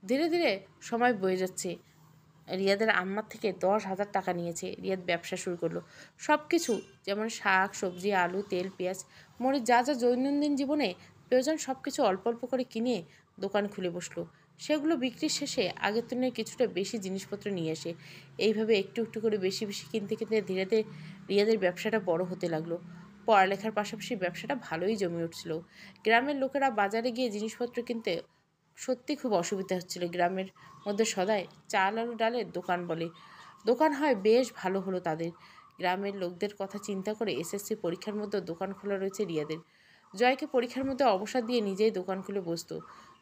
ধীরে ধীরে সময় বয়ে যাচ্ছে। রিয়াদের আম্মার থেকে 10,000 টাকা নিয়েছে। রিয়াদ ব্যবসা শুরু করলো। সব কিছু, যেমন শাক সবজি, আলু, তেল, পেঁয়াজ, মরিচ, যা যা দৈনন্দিন জীবনে প্রয়োজন সব কিছু অল্প অল্প করে কিনে দোকান খুলে বসলো। সেগুলো বিক্রির শেষে আগের তুলনায় কিছুটা বেশি জিনিসপত্র নিয়ে আসে। এইভাবে একটু একটু করে বেশি বেশি কিনতে কিনতে ধীরে ধীরে রিয়াদের ব্যবসাটা বড় হতে লাগলো। পড়ালেখার পাশাপাশি ব্যবসাটা ভালোই জমে উঠছিল। গ্রামের লোকেরা বাজারে গিয়ে জিনিসপত্র কিনতে সত্যি খুব অসুবিধা হচ্ছিল। গ্রামের মধ্যে সদাই চাল আর ডালের দোকান বলে দোকান হয়, বেশ ভালো হলো তাদের। গ্রামের লোকদের কথা চিন্তা করে এসএসসি পরীক্ষার মধ্যে দোকান খোলা রয়েছে রিয়াদের। জয়কে পরীক্ষার মধ্যে অবসর দিয়ে নিজেই দোকান খুলে বসতো।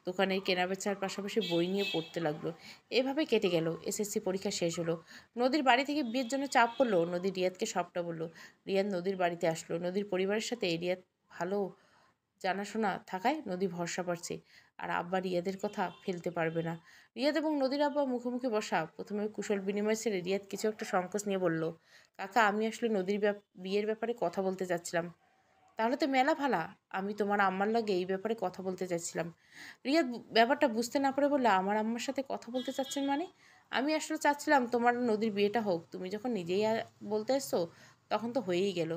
দোকানের কেনাবেচার পাশাপাশি বই নিয়ে পড়তে লাগলো। এভাবে কেটে গেল। এসএসসি পরীক্ষা শেষ হলো। নদীর বাড়ি থেকে বিয়ের জন্য চাপ পড়লো। নদী রিয়াদকে সবটা বলল। রিয়াদ নদীর বাড়িতে আসলো। নদীর পরিবারের সাথে রিয়াদ ভালো জানাশোনা থাকায় নদী ভরসা পাচ্ছে, আর আব্বা রিয়াদের কথা ফেলতে পারবে না। রিয়াদ এবং নদীর আব্বা মুখোমুখি বসা। প্রথমে কুশল বিনিময় ছেড়ে রিয়াদ কিছু একটা সংকোচ নিয়ে বলল, কাকা, আমি আসলে নদীর বিয়ের ব্যাপারে কথা বলতে চাচ্ছিলাম। তাহলে তো মেলা ভালা, আমি তোমার আম্মার লাগে এই ব্যাপারে কথা বলতে চাচ্ছিলাম। রিয়াদ ব্যাপারটা বুঝতে না পারে বললে, আমার আম্মার সাথে কথা বলতে চাচ্ছেন মানে? আমি আসলে চাচ্ছিলাম তোমার নদীর বিয়েটা হোক। তুমি যখন নিজেই বলতে এসছো, তখন তো হয়েই গেল।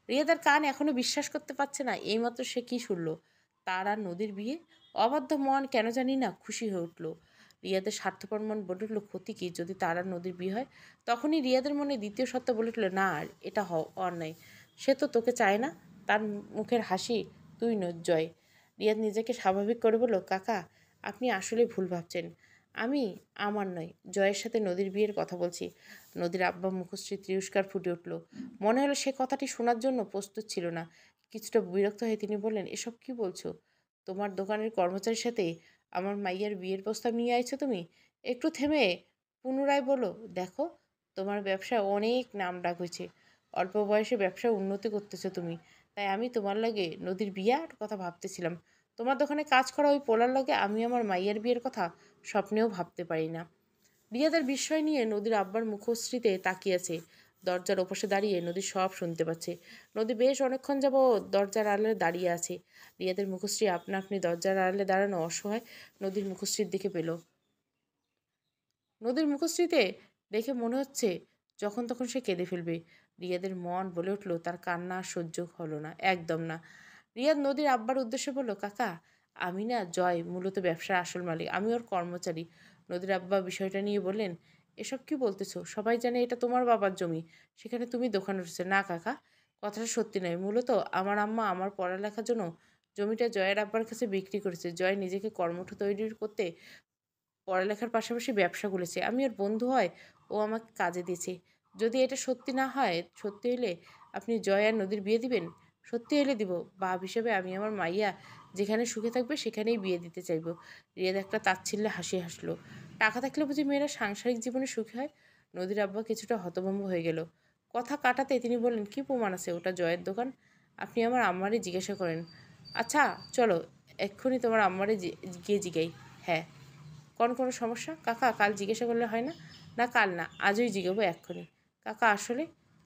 রিয়াদের কান এখনো বিশ্বাস করতে পারছে না। এইমাত্র সে কি শুনল, তার আর নদীর বিয়ে। অবাধ্য মন কেন জানি না খুশি হয়ে উঠল। রিয়াদের স্বার্থপর মন বলে উঠল, ক্ষতি কি যদি তার আর নদীর বিয়ে হয়? তখনই রিয়াদের মনে দ্বিতীয় সত্য বলে উঠল, না, আর এটা অন্যায়। সে তো তোকে চায় না। তার মুখের হাসি তুই জয়। রিয়াদ নিজেকে স্বাভাবিক করে বলল, কাকা, আপনি আসলে ভুল ভাবছেন। আমি আমার নয়, জয়ের সাথে নদীর বিয়ের কথা বলছি। নদীর আব্বা মুখশ্রী তিরস্কার ফুটে উঠল। মনে হলো সে কথাটি শোনার জন্য প্রস্তুত ছিল না। কিছুটা বিরক্ত হয়ে তিনি বললেন, এসব কি বলছো? তোমার দোকানের কর্মচারীর সাথে আমার মাইয়ার বিয়ের প্রস্তাব নিয়ে আইছো তুমি? একটু থেমে পুনরায় বলো, দেখো, তোমার ব্যবসায় অনেক নাম ডাক হয়েছে। অল্প বয়সে ব্যবসায় উন্নতি করতেছো তুমি। তাই আমি তোমার লাগে নদীর বিয়ার কথা ভাবতেছিলাম। তোমার দোকানে কাজ করা ওই পোলার লাগে আমি আমার মাইয়ার বিয়ের কথা স্বপ্নেও ভাবতে পারি না। রিয়াদের বিস্ময় নিয়ে নদীর আব্বার মুখশ্রীতে তাকিয়েছে। দরজার ওপাশে দাঁড়িয়ে নদী সব শুনতে পাচ্ছে। নদী বেশ অনেকক্ষণ যাবৎ দরজার আড়ালে দাঁড়িয়ে আছে। রিয়াদের মুখশ্রী আপনা আপনি দরজার আড়ালে দাঁড়ানো অসহায় নদীর মুখশ্রীর দিকে পেল। নদীর মুখশ্রীতে দেখে মনে হচ্ছে যখন তখন সে কেঁদে ফেলবে। রিয়াদের মন বলে উঠল, তার কান্না সহ্য হলো না, একদম না। রিয়াদ নদীর আব্বার উদ্দেশ্যে বলল, কাকা, আমি না জয় মূলত ব্যবসার আসল মালিক, আমি ওর কর্মচারী। নদীর আব্বা বিষয়টা নিয়ে বললেন, এসব কি বলতেছো? সবাই জানে এটা তোমার বাবার জমি, সেখানে তুমি দোকান উঠেছো। না কাকা, কথাটা সত্যি নয়। মূলত আমার আম্মা আমার পড়ালেখার জন্য জমিটা জয়ের আব্বার কাছে বিক্রি করেছে। জয় নিজেকে কর্মঠ তৈরি করতে পড়ালেখার পাশাপাশি ব্যবসা খুলেছে। আমি ওর বন্ধু হয়, ও আমাকে কাজে দিয়েছে। যদি এটা সত্যি না হয়, সত্যি হলে আপনি জয় আর নদীর বিয়ে দিবেন? সত্যি হলে দিব। বাপ হিসেবে আমি আমার মাইয়া যেখানে সুখে থাকবে সেখানেই বিয়ে দিতে চাইব। রিয়াদ একটা তাচ্ছিল্যে হাসি হাসলো। টাকা থাকলে বুঝি মেয়েরা সাংসারিক জীবনে সুখী হয়? নদীর আব্বা কিছুটা হতভম্ব হয়ে গেল। কথা কাটাতে তিনি বললেন, কি প্রমাণ আছে ওটা জয়ের দোকান? আপনি আমার আম্মারে জিজ্ঞাসা করেন। আচ্ছা, চলো এক্ষুনি তোমার আম্মারে গিয়ে জিগাই। হ্যাঁ, কোনো সমস্যা? কাকা, কাল জিজ্ঞাসা করলে হয় না? না, কাল না, আজই জিগাবো, এক্ষুনি। কাকা, আসলে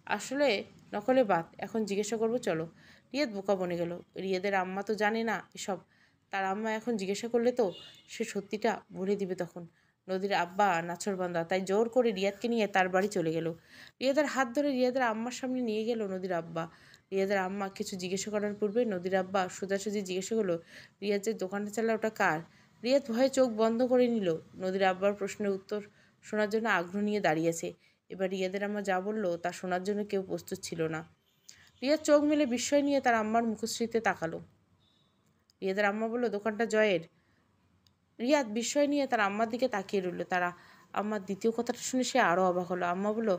আসলে নকলে বাদ, এখন জিজ্ঞাসা করবো, চলো। রিয়াদ বোকা বনে গেল। রিয়াদের আম্মা তো জানে না এসব। তার আম্মা এখন জিজ্ঞাসা করলে তো সে সত্যিটা বলে দিবে তখন। নদীর আব্বা নাছরবান্দা, তাই জোর করে রিয়াদকে নিয়ে তার বাড়ি চলে গেল। রিয়াদের হাত ধরে রিয়াদের আম্মার সামনে নিয়ে গেল নদীর আব্বা। রিয়াদের আম্মা কিছু জিজ্ঞাসা করার পূর্বে নদীর আব্বা সোজাসুজি জিজ্ঞাসা করলো, রিয়াদ যে দোকানটা চালা ওটা কার? রিয়াদ ভয়ে চোখ বন্ধ করে নিল। নদীর আব্বার প্রশ্নের উত্তর শোনার জন্য আগ্রহ নিয়ে দাঁড়িয়েছে। এবার রিয়াদের আম্মা যা বলল তা শোনার জন্য কেউ প্রস্তুত ছিল না। রিয়াদ চোখ মেলে বিস্ময় নিয়ে তার আম্মার মুখশ্রীতে তাকালো। রিয়াদের আম্মা বলল, দোকানটা জয়ের? রিয়াদ বিস্ময় নিয়ে তার আম্মার দিকে তাকিয়ে রইল। তারা আম্মার দ্বিতীয় কথাটা শুনে সে আরও অবাক হলো। আম্মা বলল,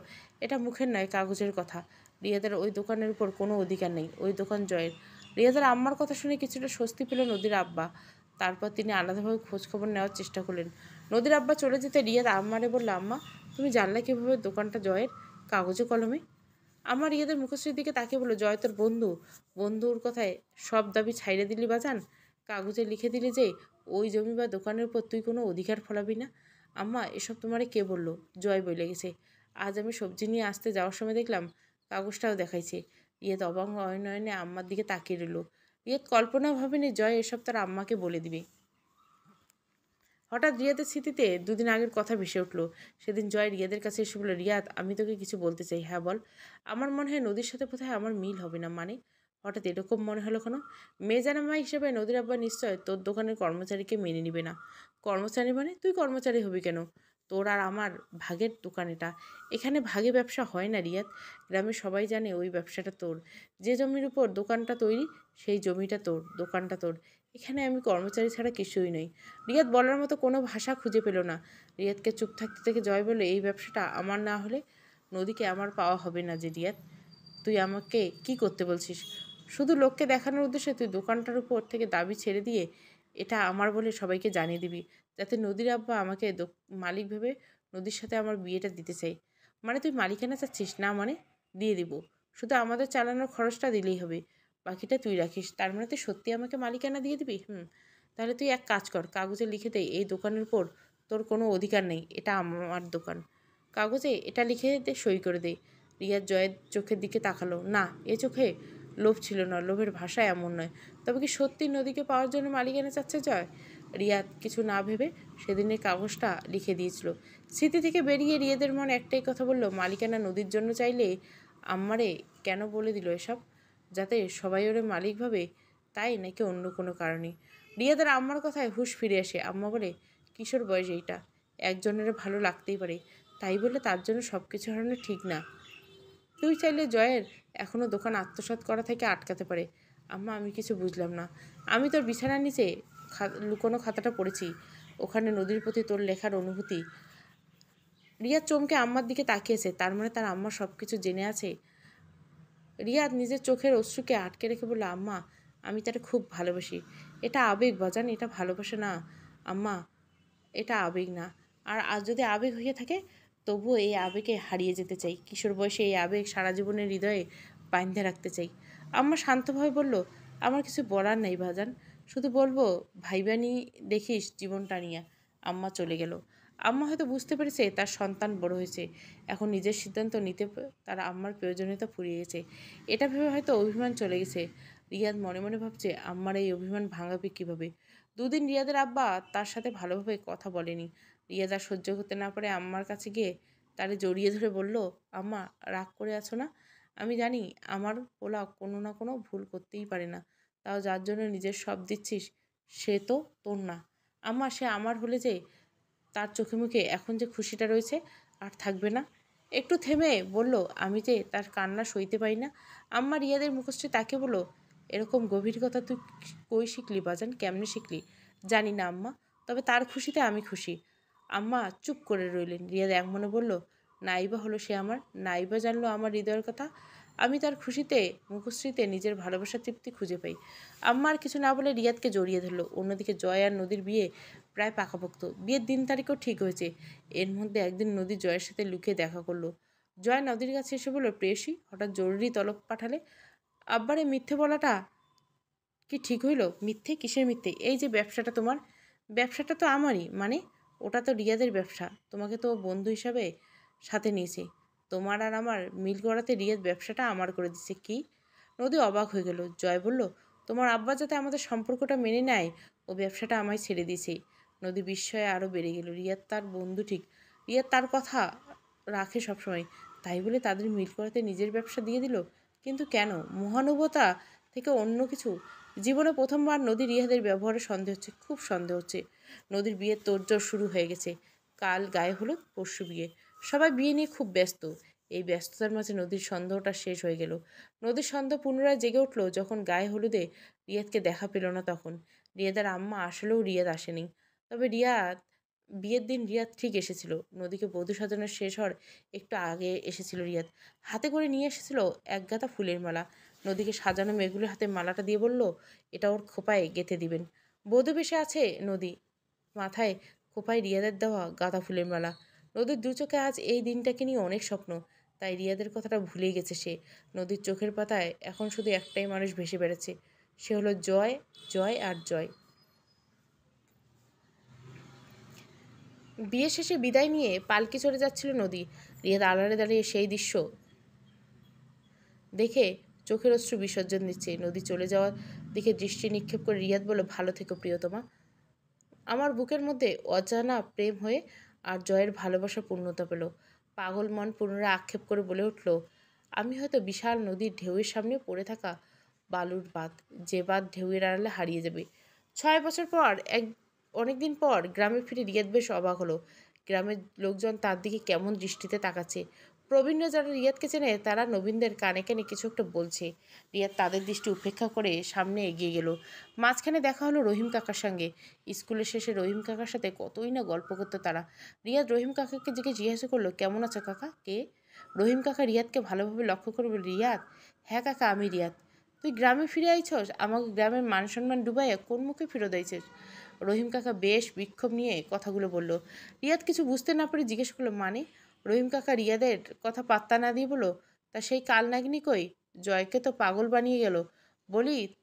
এটা মুখের নয়, কাগজের কথা। রিয়াদের ওই দোকানের উপর কোনো অধিকার নেই, ওই দোকান জয়ের। রিয়াদের আম্মার কথা শুনে কিছুটা স্বস্তি পেল নদীর আব্বা। তারপর তিনি আলাদাভাবে খোঁজখবর নেওয়ার চেষ্টা করলেন। নদীর আব্বা চলে যেতে রিয়াদ আম্মারে বলল, আম্মা, তুমি জানলে কীভাবে দোকানটা জয়ের, কাগজে কলমে? আমার রিয়াদের মুখশ্রীর দিকে তাকিয়ে বলল, জয় তোর বন্ধু। বন্ধুর কথায় সব দাবি ছাইড়ে দিলি বাজান? কাগজে লিখে দিলি যে ওই জমি বা দোকানের উপর তুই কোনো অধিকার ফলাবি না? আম্মা, এসব তোমারে কে বললো? জয় বলে গেছে। আজ আমি সবজি নিয়ে আসতে যাওয়ার সময় দেখলাম কাগজটাও দেখাইছে। রিয়াদ অবাক নয়নে আম্মার দিকে তাকিয়ে রইল। রিয়াদ কল্পনা ভাবেনি জয় এসব তার আম্মাকে বলে দিবে। হঠাৎ রিয়াদের স্মৃতিতে দুদিন আগের কথা ভেসে উঠল। সেদিন জয় রিয়াদের কাছে এসে বলল, রিয়াদ, আমি তোকে কিছু বলতে চাই। হ্যাঁ বল। আমার মনে হয় নদীর সাথে বোধহয় আমার মিল হবে না। মানে? হঠাৎ এরকম মনে হলো কেন? মেয়ে জানামা হিসেবে নদীর আব্বা নিশ্চয় তোর দোকানের কর্মচারীকে মেনে নিবে না। কর্মচারী মানে? তুই কর্মচারী হবি কেন? তোর আর আমার ভাগের দোকান এটা। এখানে ভাগে ব্যবসা হয় না রিয়াদ। গ্রামে সবাই জানে ওই ব্যবসাটা তোর। যে জমির উপর দোকানটা তৈরি সেই জমিটা তোর, দোকানটা তোর। এখানে আমি কর্মচারী ছাড়া কিছুই নই। রিয়াদ বলার মতো কোনো ভাষা খুঁজে পেল না। রিয়াদকে চুপ থাকতে থেকে জয় বলল, এই ব্যবসাটা আমার না হলে নদীকে আমার পাওয়া হবে না যে রিয়াদ। তুই আমাকে কি করতে বলছিস? শুধু লোককে দেখানোর উদ্দেশ্যে তুই দোকানটার উপর থেকে দাবি ছেড়ে দিয়ে এটা আমার বলে সবাইকে জানিয়ে দিবি, যাতে নদীর আব্বা আমাকে মালিক ভেবে নদীর সাথে আমার বিয়েটা দিতে চাই। মানে তুই মালিকানা চাচ্ছিস না? মানে দিয়ে দিব, শুধু আমাদের চালানোর খরচটা দিলেই হবে। বাকিটা তুই রাখিস। তার মানে তুই সত্যি আমাকে মালিকানা দিয়ে দিবি? তাহলে তুই এক কাজ কর, কাগজে লিখে দে এই দোকানের উপর তোর কোনো অধিকার নেই, এটা আমার দোকান। কাগজে এটা লিখে দে, সই করে দে। রিয়াদ জয়ের চোখের দিকে তাকালো। না, এ চোখে লোভ ছিল না, লোভের ভাষা এমন নয়। তবে কি সত্যি নদীকে পাওয়ার জন্য মালিকানা চাচ্ছে জয়? রিয়াদ কিছু না ভেবে সেদিনের কাগজটা লিখে দিয়েছিল। স্মৃতি থেকে বেরিয়ে রিয়াদের মনে একটাই কথা বলল, মালিকানা নদীর জন্য চাইলে আম্মারে কেন বলে দিল এসব? যাতে সবাই ওরে মালিক ভাবে, তাই নাকি অন্য কোনো কারণে? রিয়াদের আম্মার কথায় হুঁশ ফিরে আসে। আম্মা বলে, কিশোর বয়স এইটা, একজনের ভালো লাগতেই পারে, তাই বলে তার জন্য সব কিছু হারানো ঠিক না। তুই চাইলে জয়ের এখনও দোকান আত্মসাৎ করা থেকে আটকাতে পারে। আম্মা, আমি কিছু বুঝলাম না। আমি তোর বিছানার নিচে লুকোনো খাতাটা পড়েছি, ওখানে নদীর প্রতি তোর লেখার অনুভূতি। রিয়াদ চমকে আম্মার দিকে তাকিয়েছে। তার মানে তার আম্মা সব কিছু জেনে আছে। রিয়াদ নিজের চোখের অশ্রুকে আটকে রেখে বলল, আম্মা, আমি তাকে খুব ভালোবাসি। এটা আবেগ বাজান, এটা ভালোবাসা না আম্মা, এটা আবেগ না। আর আজ যদি আবেগ হয়ে থাকে, তবুও এই আবেগে হারিয়ে যেতে চাই। কিশোর বয়সে এই আবেগ সারা জীবনের হৃদয়ে বাঁধতে রাখতে চাই। আম্মা শান্তভাবে বলল, আমার কিছু বলার নেই বাজান, শুধু বলবো ভাইবানি দেখিস জীবনটা নিয়ে। আম্মা চলে গেল। আম্মা হয়তো বুঝতে পেরেছে তার সন্তান বড় হয়েছে, এখন নিজের সিদ্ধান্ত নিতে তার আম্মার প্রয়োজনীয়তা ফুরিয়ে গেছে। এটা ভেবে হয়তো অভিমান চলে গেছে। রিয়াদ মনে মনে ভাবছে, আম্মার এই অভিমান ভাঙাবে কীভাবে? দুদিন রিয়াদের আব্বা তার সাথে ভালোভাবে কথা বলেনি। রিয়াদ আর সহ্য করতে না পারে আম্মার কাছে গিয়ে তারে জড়িয়ে ধরে বলল, আম্মা, রাগ করে আছো না? আমি জানি আমার পোলা কোনো না কোনো ভুল করতেই পারে না, তাও যার জন্য নিজের সব দিচ্ছিস সে তো তোর না। আম্মা, সে আমার হলে যে তার চোখে মুখে এখন যে খুশিটা রয়েছে আর থাকবে না। একটু থেমে বলল, আমি যে তার কান্না সইতে পারি না। আম্মা রিয়াদের মুখশ্রী তাকে বলল, এরকম গভীর কথা তুই কই শিখলি বাজান, কেমনে শিখলি? জানি না আম্মা, তবে তার খুশিতে আমি খুশি। আম্মা চুপ করে রইলেন। রিয়াদ এক মনে বলল, নাইবা হলো সে আমার, নাইবা জানলো আমার হৃদয়ের কথা। আমি তার খুশিতে মুখশ্রীতে নিজের ভালোবাসার তৃপ্তি খুঁজে পাই। আম্মা আর কিছু না বলে রিয়াদকে জড়িয়ে ধরলো। অন্যদিকে জয় আর নদীর বিয়ে প্রায় পাকাপোক্ত। বিয়ের দিন তারিখও ঠিক হয়েছে। এর মধ্যে একদিন নদী জয়ের সাথে লুকিয়ে দেখা করলো। জয় নদীর কাছে এসে বলল, প্রেয়সী, হঠাৎ জরুরি তলব পাঠালে? আব্বারে মিথ্যে বলাটা কি ঠিক হইল? মিথ্যে? কিসের মিথ্যে? এই যে ব্যবসাটা তোমার। ব্যবসাটা তো আমারই, মানে? ওটা তো রিয়াদের ব্যবসা, তোমাকে তো বন্ধু হিসাবে সাথে নিয়েছে। তোমার আর আমার মিল করাতে রিয়াদ ব্যবসাটা আমার করে দিচ্ছে। কি? নদী অবাক হয়ে গেল। জয় বলল, তোমার আব্বা যাতে আমাদের সম্পর্কটা মেনে নেয়, ও ব্যবসাটা আমায় ছেড়ে দিয়েছে। নদী বিস্ময়ে আরও বেড়ে গেল। রিয়াদ তার বন্ধু ঠিক, রিয়াদ তার কথা রাখে সবসময়, তাই বলে তাদের মিল করাতে নিজের ব্যবসা দিয়ে দিল? কিন্তু কেন? মহানুভবতা থেকে অন্য কিছু? জীবনে প্রথমবার নদী রিয়াদের ব্যবহারে সন্দেহ হচ্ছে, খুব সন্দেহ হচ্ছে। নদীর বিয়ের তোড়জোড় শুরু হয়ে গেছে। কাল গায়ে হলুদ, পরশু বিয়ে, সবাই বিয়ে নিয়ে খুব ব্যস্ত। এই ব্যস্ততার মাঝে নদীর সন্দেহটা শেষ হয়ে গেল। নদীর সন্দেহ পুনরায় জেগে উঠল যখন গায়ে হলুদে রিয়াদকে দেখা পেল না তখন। রিয়াদের আম্মা আসলেও রিয়াদ আসেনি, তবে বিয়ের দিন রিয়াদ ঠিক এসেছিল। নদীকে বধূ সাজানোর শেষ হওয়ার একটু আগে এসেছিল রিয়াদ। হাতে করে নিয়ে এসেছিল এক গাদা ফুলের মালা। নদীকে সাজানো মেয়েগুলোর হাতে মালাটা দিয়ে বলল, এটা ওর খোপায় গেঁথে দিবেন। বধূ বেশে আছে নদী, মাথায় খোপায় রিয়াদের দেওয়া গাঁদা ফুলের মালা। নদীর দু চোখে আজ এই দিনটাকে নিয়ে অনেক স্বপ্ন, তাই রিয়াদের কথাটা ভুলেই গেছে সে। নদীর চোখের পাতায় এখন শুধু একটাই মানুষ ভেসে বেড়াচ্ছে, সে হলো জয়, জয় আর জয়। বিয়ে শেষে বিদায় নিয়ে পালকি চলে যাচ্ছিল নদী। রিয়াদ আড়ালে দাঁড়িয়ে সেই দৃশ্য দেখে চোখের অশ্রু বিসর্জন দিচ্ছে। নদী চলে যাওয়ার দিকে দৃষ্টি নিক্ষেপ করে রিয়াদ বলল, ভালো থেকো প্রিয়তমা। আমার বুকের মধ্যে অজানা প্রেম হয়ে আর জয়ের ভালোবাসা পূর্ণতা পেল। পাগল মন পুনরায় আক্ষেপ করে বলে উঠল, আমি হয়তো বিশাল নদীর ঢেউয়ের সামনে পড়ে থাকা বালুর বাঁধ, যে বাঁধ ঢেউয়ের আড়ালে হারিয়ে যাবে। 6 বছর পর অনেকদিন পর গ্রামে ফিরে রিয়াদ বেশ অবাক হলো। গ্রামের লোকজন তার দিকে কেমন দৃষ্টিতে তাকাচ্ছে। প্রবীণরা যারা রিয়াদকে চেনে তারা নবীনদের কানে কানে কিছু একটা বলছে। রিয়াদ তাদের দৃষ্টি উপেক্ষা করে সামনে এগিয়ে গেল। মাঝখানে দেখা হলো রহিম কাকার সঙ্গে। স্কুলের শেষে রহিম কাকার সাথে কতই না গল্প করতো তারা। রিয়াদ রহিম কাকাকে জিজ্ঞাসা করলো, কেমন আছো কাকা? কে? রহিম কাকা রিয়াদকে ভালোভাবে লক্ষ্য করে বলল, রিয়াদ? হ্যাঁ কাকা, আমি রিয়াদ। তুই গ্রামে ফিরে আইছস? আমাকে গ্রামের মান সম্মান ডুবাইয়া কোন মুখে ফেরত আইছিস? রহিম কাকা বেশ বিক্ষোভ নিয়ে কথাগুলো বলল। রিয়াদ কিছু বুঝতে না পেরে জিজ্ঞেস করলো, মানে? রহিম কাকা রিয়াদের কথা পাত্তা না দিয়ে বলল, তা সেই কাল নাগিনী কই? জয়কে তো পাগল বানিয়ে গেল, বলি,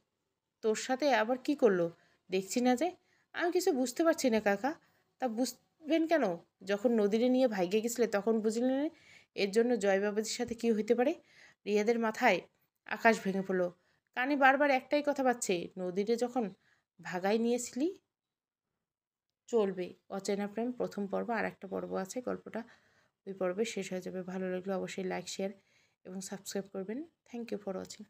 তোর সাথে আবার কি করলো? দেখছি না যে। আমি কিছু বুঝতে পারছি না কাকা। তা বুঝবেন কেন? যখন নদীরে নিয়ে ভাইগে গেছিলে তখন বুঝলেন না? এর জন্য জয় বাবাজির সাথে কি হইতে পারে? রিয়াদের মাথায় আকাশ ভেঙে পড়লো। কানে বারবার একটাই কথা পাচ্ছে, নদীরে যখন ভাগাই নিয়েছিলি। চলবে অচেনা প্রেম প্রথম পর্ব, আর একটা পর্ব আছে, গল্পটা ওই পর্বে শেষ হয়ে যাবে। ভালো লাগলে অবশ্যই লাইক, শেয়ার এবং সাবস্ক্রাইব করবেন। Thank you for watching.